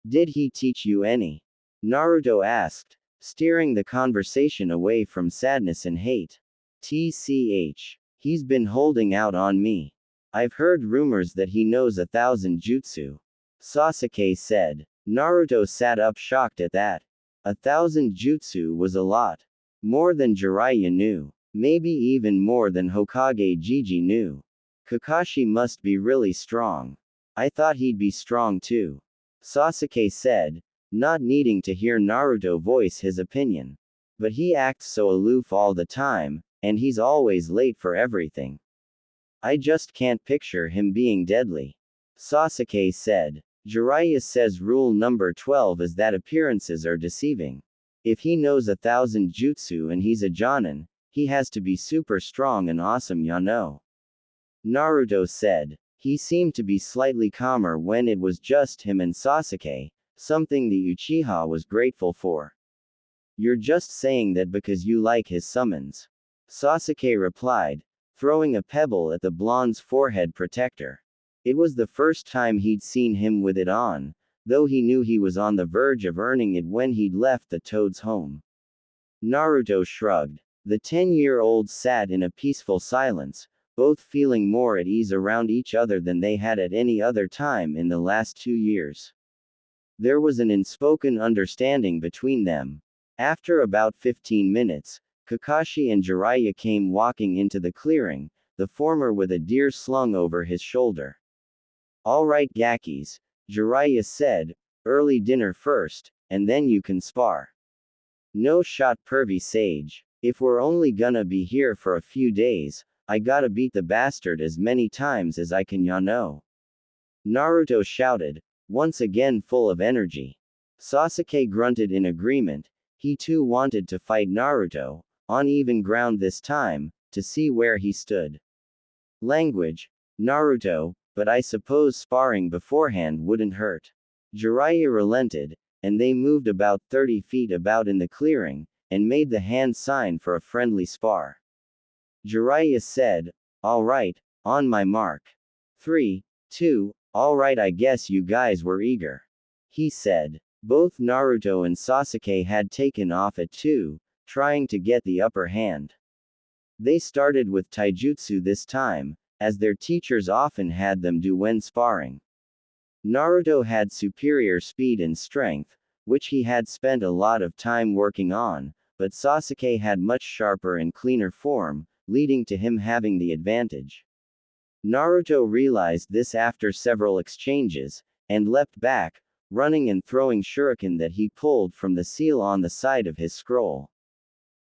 Did he teach you any? Naruto asked, steering the conversation away from sadness and hate. TCH. He's been holding out on me. I've heard rumors that he knows 1,000 jutsu. Sasuke said. Naruto sat up shocked at that. 1,000 jutsu was a lot. More than Jiraiya knew. Maybe even more than Hokage Gigi knew. Kakashi must be really strong. I thought he'd be strong too. Sasuke said, not needing to hear Naruto voice his opinion. But he acts so aloof all the time, and he's always late for everything. I just can't picture him being deadly. Sasuke said. Jiraiya says rule number 12 is that appearances are deceiving. If he knows 1,000 jutsu and he's a jonin, he has to be super strong and awesome ya know. Naruto said. He seemed to be slightly calmer when it was just him and Sasuke, something the Uchiha was grateful for. You're just saying that because you like his summons. Sasuke replied, throwing a pebble at the blonde's forehead protector. It was the first time he'd seen him with it on, though he knew he was on the verge of earning it when he'd left the toad's home. Naruto shrugged. The 10-year-olds sat in a peaceful silence, both feeling more at ease around each other than they had at any other time in the last 2 years. There was an unspoken understanding between them. After about 15 minutes, Kakashi and Jiraiya came walking into the clearing, the former with a deer slung over his shoulder. Alright Gakis, Jiraiya said, early dinner first, and then you can spar. No shot pervy sage. If we're only gonna be here for a few days, I gotta beat the bastard as many times as I can ya know. Naruto shouted, once again full of energy. Sasuke grunted in agreement, he too wanted to fight Naruto, on even ground this time, to see where he stood. Language, Naruto, but I suppose sparring beforehand wouldn't hurt. Jiraiya relented, and they moved about 30 feet about in the clearing, and made the hand sign for a friendly spar. Jiraiya said, alright, on my mark. 3, 2, alright I guess you guys were eager. He said. Both Naruto and Sasuke had taken off at 2, trying to get the upper hand. They started with taijutsu this time, as their teachers often had them do when sparring. Naruto had superior speed and strength, which he had spent a lot of time working on, but Sasuke had much sharper and cleaner form, leading to him having the advantage. Naruto realized this after several exchanges, and leapt back, running and throwing shuriken that he pulled from the seal on the side of his scroll.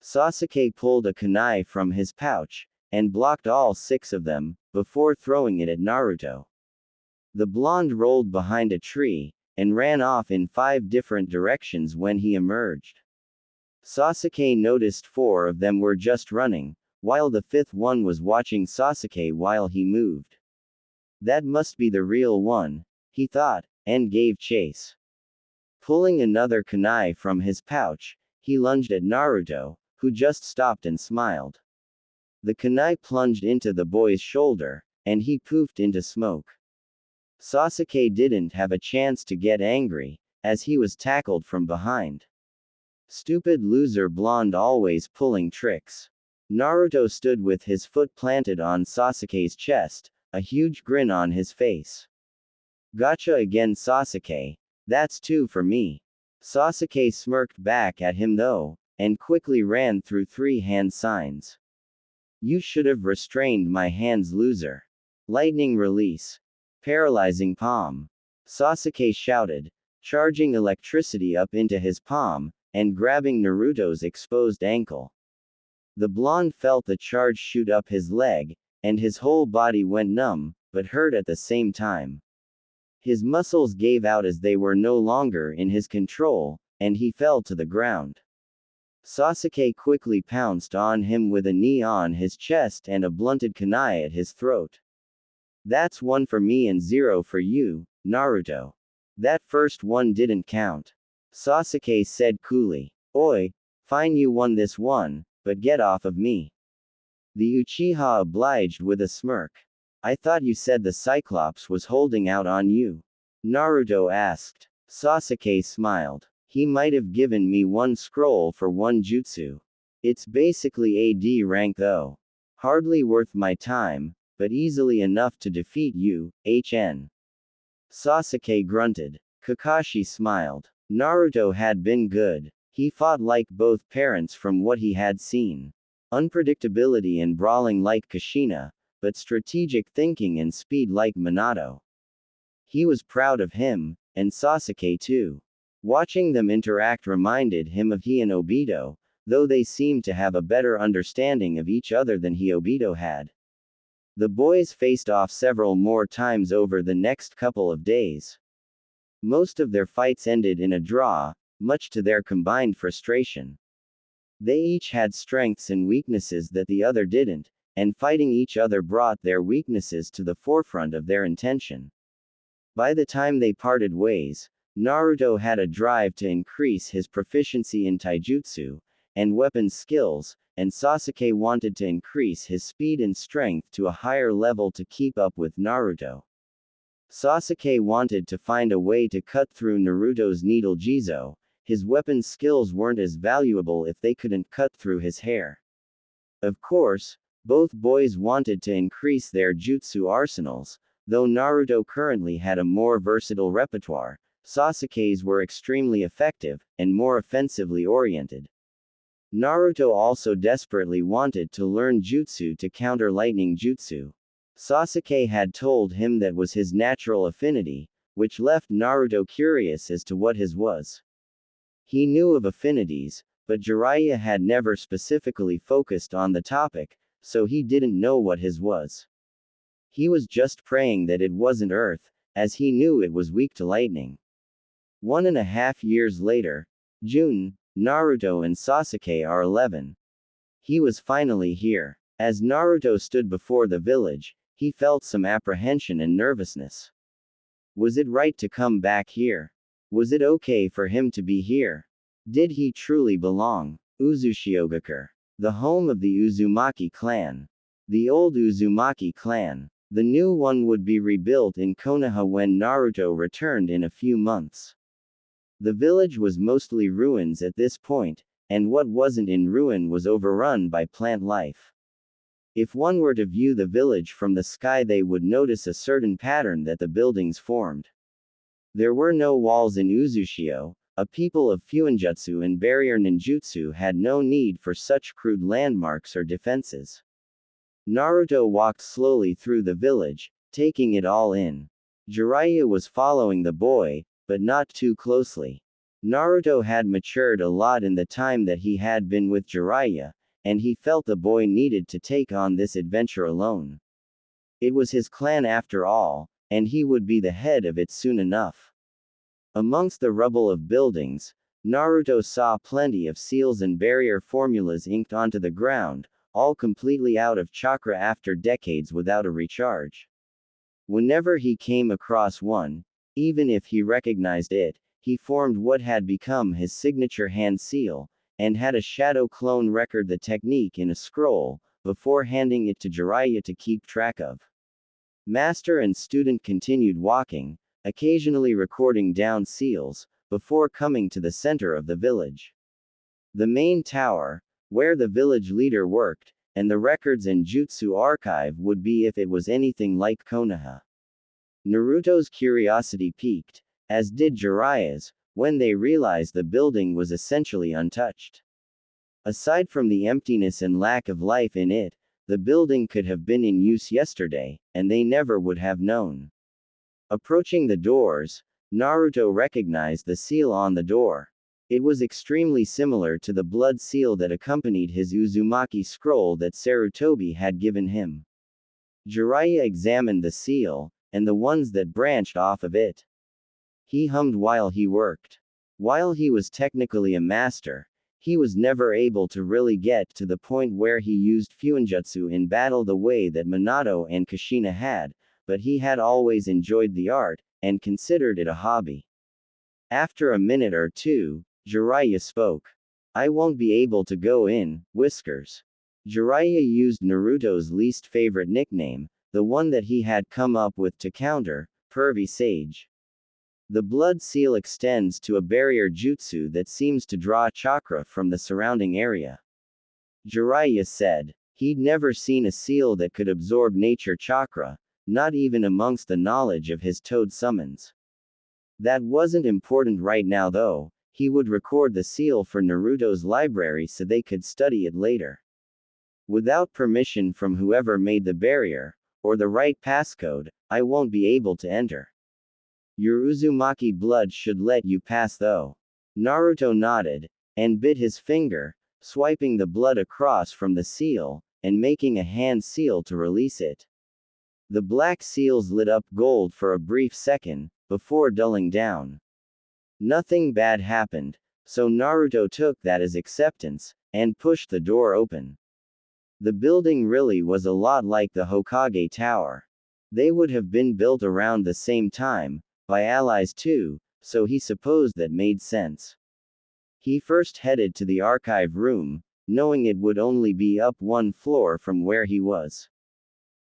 Sasuke pulled a kunai from his pouch, and blocked all 6 of them, before throwing it at Naruto. The blonde rolled behind a tree, and ran off in 5 different directions when he emerged. Sasuke noticed 4 of them were just running, while the 5th one was watching Sasuke while he moved. That must be the real one, he thought, and gave chase. Pulling another kunai from his pouch, he lunged at Naruto, who just stopped and smiled. The kunai plunged into the boy's shoulder, and he poofed into smoke. Sasuke didn't have a chance to get angry, as he was tackled from behind. Stupid loser blonde always pulling tricks. Naruto stood with his foot planted on Sasuke's chest, a huge grin on his face. Gotcha again, Sasuke. That's 2 for me. Sasuke smirked back at him though, and quickly ran through 3 hand signs. You should have restrained my hands, loser. Lightning release. Paralyzing palm. Sasuke shouted, charging electricity up into his palm, and grabbing Naruto's exposed ankle. The blonde felt the charge shoot up his leg, and his whole body went numb, but hurt at the same time. His muscles gave out as they were no longer in his control, and he fell to the ground. Sasuke quickly pounced on him with a knee on his chest and a blunted kunai at his throat. That's 1 for me and 0 for you, Naruto. That first one didn't count. Sasuke said coolly. Oi, fine, you won this one, but get off of me. The Uchiha obliged with a smirk. I thought you said the Cyclops was holding out on you. Naruto asked. Sasuke smiled. He might have given me 1 scroll for 1 jutsu. It's basically AD rank though. Hardly worth my time, but easily enough to defeat you, HN. Sasuke grunted. Kakashi smiled. Naruto had been good. He fought like both parents from what he had seen. Unpredictability and brawling like Kushina, but strategic thinking and speed like Minato. He was proud of him, and Sasuke too. Watching them interact reminded him of he and Obito, though they seemed to have a better understanding of each other than Obito had. The boys faced off several more times over the next couple of days. Most of their fights ended in a draw, much to their combined frustration. They each had strengths and weaknesses that the other didn't, and fighting each other brought their weaknesses to the forefront of their intention. By the time they parted ways, Naruto had a drive to increase his proficiency in taijutsu and weapon skills, and Sasuke wanted to increase his speed and strength to a higher level to keep up with Naruto. Sasuke wanted to find a way to cut through Naruto's needle jizo. His weapon skills weren't as valuable if they couldn't cut through his hair. Of course, both boys wanted to increase their jutsu arsenals, though Naruto currently had a more versatile repertoire. Sasuke's were extremely effective, and more offensively oriented. Naruto also desperately wanted to learn jutsu to counter lightning jutsu. Sasuke had told him that was his natural affinity, which left Naruto curious as to what his was. He knew of affinities, but Jiraiya had never specifically focused on the topic, so he didn't know what his was. He was just praying that it wasn't earth, as he knew it was weak to lightning. 1.5 years later, June, Naruto and Sasuke are 11. He was finally here. As Naruto stood before the village, he felt some apprehension and nervousness. Was it right to come back here? Was it okay for him to be here? Did he truly belong? Uzushiogakure. The home of the Uzumaki clan. The old Uzumaki clan. The new one would be rebuilt in Konoha when Naruto returned in a few months. The village was mostly ruins at this point, and what wasn't in ruin was overrun by plant life. If one were to view the village from the sky, they would notice a certain pattern that the buildings formed. There were no walls in Uzushio. A people of Fuinjutsu and barrier ninjutsu had no need for such crude landmarks or defenses. Naruto walked slowly through the village, taking it all in. Jiraiya was following the boy, but not too closely. Naruto had matured a lot in the time that he had been with Jiraiya, and he felt the boy needed to take on this adventure alone. It was his clan after all, and he would be the head of it soon enough. Amongst the rubble of buildings, Naruto saw plenty of seals and barrier formulas inked onto the ground, all completely out of chakra after decades without a recharge. Whenever he came across one, even if he recognized it, he formed what had become his signature hand seal, and had a shadow clone record the technique in a scroll, before handing it to Jiraiya to keep track of. Master and student continued walking, occasionally recording down seals, before coming to the center of the village. The main tower, where the village leader worked, and the records and jutsu archive would be if it was anything like Konoha. Naruto's curiosity piqued, as did Jiraiya's, when they realized the building was essentially untouched. Aside from the emptiness and lack of life in it, the building could have been in use yesterday, and they never would have known. Approaching the doors, Naruto recognized the seal on the door. It was extremely similar to the blood seal that accompanied his Uzumaki scroll that Sarutobi had given him. Jiraiya examined the seal, and the ones that branched off of it. He hummed while he worked. While he was technically a master, he was never able to really get to the point where he used Fuinjutsu in battle the way that Minato and Kushina had, but he had always enjoyed the art, and considered it a hobby. After a minute or two, Jiraiya spoke. I won't be able to go in, Whiskers. Jiraiya used Naruto's least favorite nickname, the one that he had come up with to counter, Pervy Sage. The blood seal extends to a barrier jutsu that seems to draw chakra from the surrounding area. Jiraiya said. He'd never seen a seal that could absorb nature chakra, not even amongst the knowledge of his toad summons. That wasn't important right now though. He would record the seal for Naruto's library so they could study it later. Without permission from whoever made the barrier, or the right passcode, I won't be able to enter. Your Uzumaki blood should let you pass though. Naruto nodded, and bit his finger, swiping the blood across from the seal, and making a hand seal to release it. The black seals lit up gold for a brief second, before dulling down. Nothing bad happened, so Naruto took that as acceptance, and pushed the door open. The building really was a lot like the Hokage Tower. They would have been built around the same time, by allies too, so he supposed that made sense. He first headed to the archive room, knowing it would only be up one floor from where he was.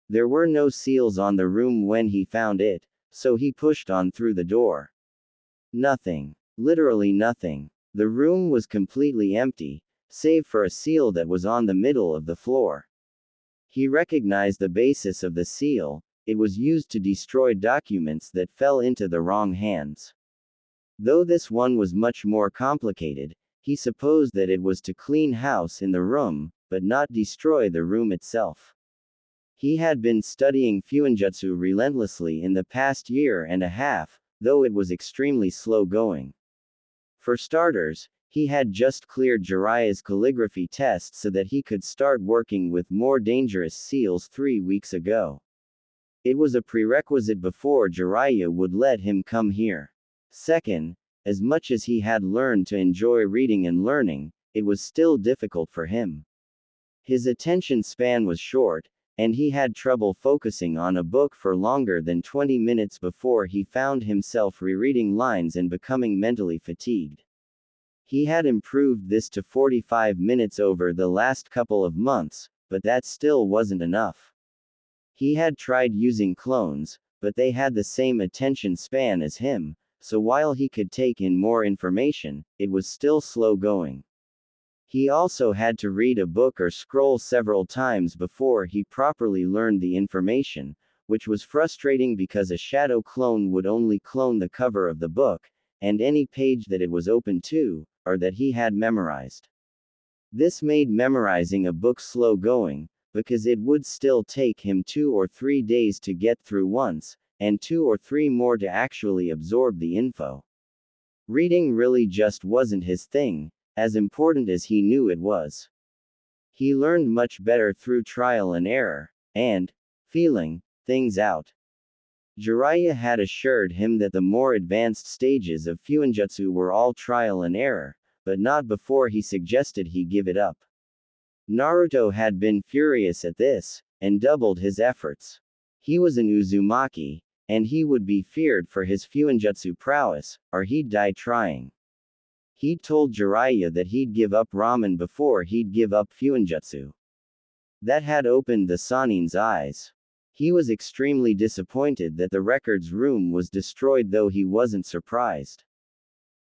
There were no seals on the room when he found it, so he pushed on through the door. Nothing. Literally nothing. The room was completely empty, save for a seal that was on the middle of the floor. He recognized the basis of the seal. It was used to destroy documents that fell into the wrong hands. Though this one was much more complicated, he supposed that it was to clean house in the room, but not destroy the room itself. He had been studying Fuinjutsu relentlessly in the past year and a half, though it was extremely slow going. For starters, he had just cleared Jiraiya's calligraphy test so that he could start working with more dangerous seals 3 weeks ago. It was a prerequisite before Jiraiya would let him come here. Second, as much as he had learned to enjoy reading and learning, it was still difficult for him. His attention span was short, and he had trouble focusing on a book for longer than 20 minutes before he found himself rereading lines and becoming mentally fatigued. He had improved this to 45 minutes over the last couple of months, but that still wasn't enough. He had tried using clones, but they had the same attention span as him, so while he could take in more information, it was still slow going. He also had to read a book or scroll several times before he properly learned the information, which was frustrating because a shadow clone would only clone the cover of the book, and any page that it was open to, or that he had memorized. This made memorizing a book slow going, because it would still take him 2 or 3 days to get through once, and 2 or 3 more to actually absorb the info. Reading really just wasn't his thing, as important as he knew it was. He learned much better through trial and error, and feeling things out. Jiraiya had assured him that the more advanced stages of Fuinjutsu were all trial and error, but not before he suggested he give it up. Naruto had been furious at this, and doubled his efforts. He was an Uzumaki, and he would be feared for his Fuinjutsu prowess, or he'd die trying. He'd told Jiraiya that he'd give up ramen before he'd give up Fuinjutsu. That had opened the Sanin's eyes. He was extremely disappointed that the records room was destroyed, though he wasn't surprised.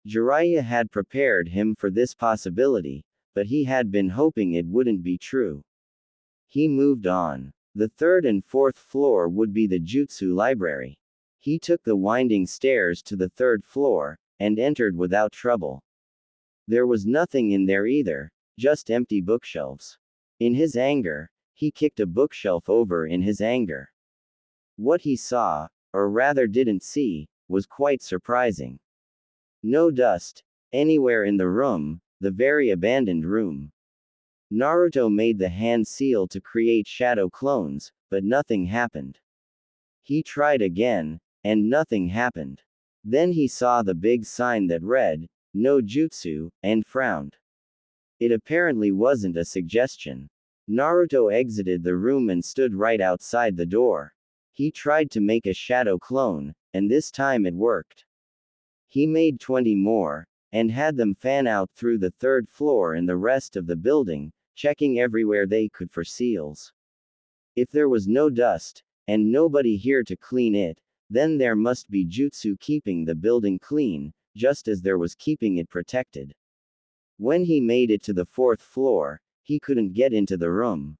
Jiraiya had prepared him for this possibility, but he had been hoping it wouldn't be true. He moved on. The third and fourth floor would be the Jutsu library. He took the winding stairs to the third floor, and entered without trouble. There was nothing in there either, just empty bookshelves. In his anger, he kicked a bookshelf over in his anger. What he saw, or rather didn't see, was quite surprising. No dust anywhere in the room, the very abandoned room. Naruto made the hand seal to create shadow clones, but nothing happened. He tried again, and nothing happened. Then he saw the big sign that read, "No Jutsu," and frowned. It apparently wasn't a suggestion. Naruto exited the room and stood right outside the door. He tried to make a shadow clone, and this time it worked. He made 20 more, and had them fan out through the third floor and the rest of the building, checking everywhere they could for seals. If there was no dust, and nobody here to clean it, then there must be jutsu keeping the building clean, just as there was keeping it protected. When he made it to the fourth floor, he couldn't get into the room.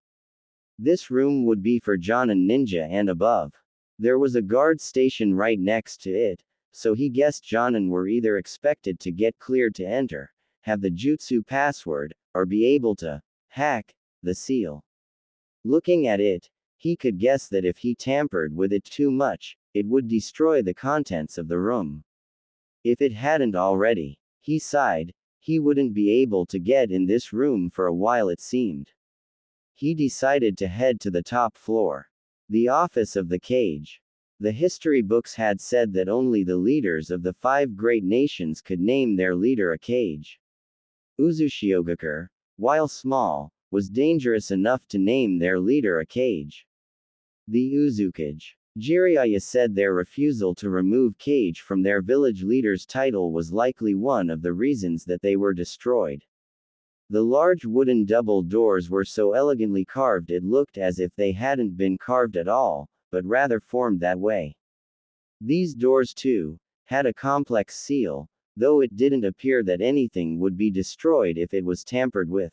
This room would be for Jonin Ninja and above. There was a guard station right next to it, so he guessed Jonin were either expected to get cleared to enter, have the jutsu password, or be able to hack the seal. Looking at it, he could guess that if he tampered with it too much, it would destroy the contents of the room. If it hadn't already, he sighed, he wouldn't be able to get in this room for a while, it seemed. He decided to head to the top floor. The office of the cage. The history books had said that only the leaders of the 5 great nations could name their leader a kage. Uzushiogakure, while small, was dangerous enough to name their leader a kage. The Uzukage. Jiraiya said their refusal to remove Kage from their village leader's title was likely one of the reasons that they were destroyed. The large wooden double doors were so elegantly carved it looked as if they hadn't been carved at all, but rather formed that way. These doors, too, had a complex seal, though it didn't appear that anything would be destroyed if it was tampered with.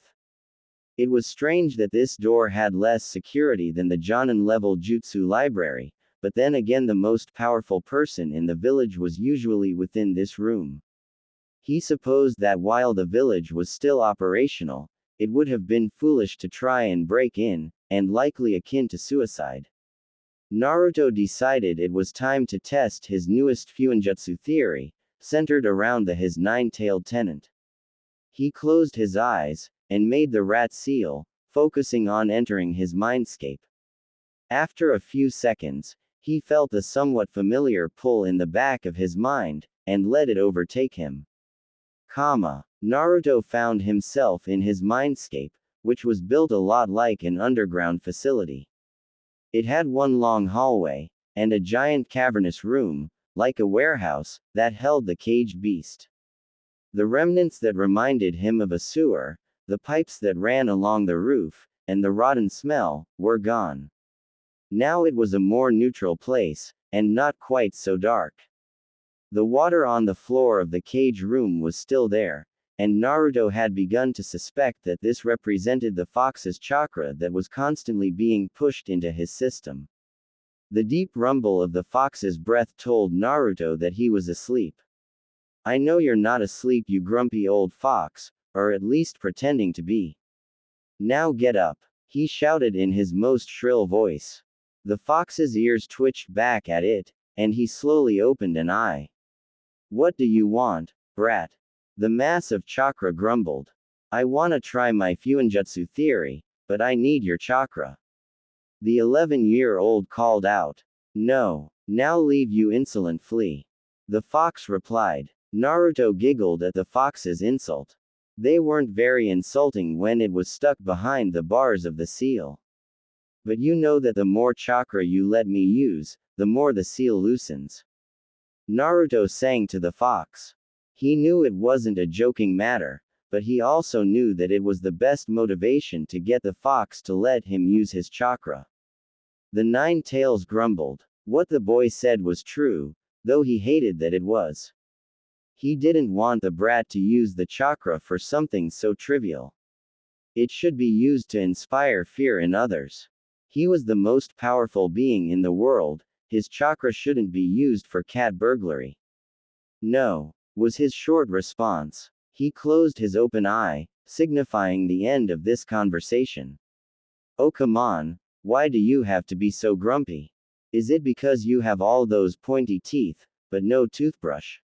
It was strange that this door had less security than the Jonin-level Jutsu library, but then again the most powerful person in the village was usually within this room. He supposed that while the village was still operational, it would have been foolish to try and break in, and likely akin to suicide. Naruto decided it was time to test his newest Fuinjutsu theory, centered around his 9-tailed tenant. He closed his eyes, and made the rat seal, focusing on entering his mindscape. After a few seconds, he felt a somewhat familiar pull in the back of his mind, and let it overtake him. Naruto found himself in his mindscape, which was built a lot like an underground facility. It had one long hallway, and a giant cavernous room, like a warehouse, that held the caged beast. The remnants that reminded him of a sewer, the pipes that ran along the roof, and the rotten smell, were gone. Now it was a more neutral place, and not quite so dark. The water on the floor of the cage room was still there, and Naruto had begun to suspect that this represented the fox's chakra that was constantly being pushed into his system. The deep rumble of the fox's breath told Naruto that he was asleep. I know you're not asleep, you grumpy old fox, or at least pretending to be. Now get up, he shouted in his most shrill voice. The fox's ears twitched back at it, and he slowly opened an eye. What do you want, brat? The mass of chakra grumbled. I wanna try my Fuinjutsu theory, but I need your chakra. The 11-year-old called out. No, now leave, you insolent flea. The fox replied. Naruto giggled at the fox's insult. They weren't very insulting when it was stuck behind the bars of the seal. But you know that the more chakra you let me use, the more the seal loosens. Naruto sang to the fox. He knew it wasn't a joking matter, but he also knew that it was the best motivation to get the fox to let him use his chakra. The Nine Tails grumbled. What the boy said was true, though he hated that it was. He didn't want the brat to use the chakra for something so trivial. It should be used to inspire fear in others. He was the most powerful being in the world, his chakra shouldn't be used for cat burglary. No, was his short response. He closed his open eye, signifying the end of this conversation. Oh come on, why do you have to be so grumpy? Is it because you have all those pointy teeth, but no toothbrush?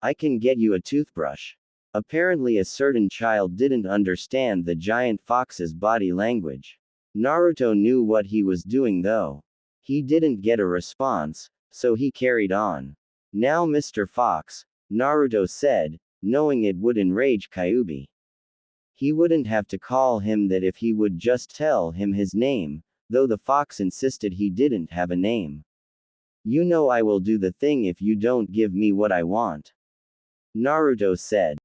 I can get you a toothbrush. Apparently a certain child didn't understand the giant fox's body language. Naruto knew what he was doing though. He didn't get a response, so he carried on. Now Mr. Fox, Naruto said, knowing it would enrage Kyuubi. He wouldn't have to call him that if he would just tell him his name, though the fox insisted he didn't have a name. You know I will do the thing if you don't give me what I want. Naruto said.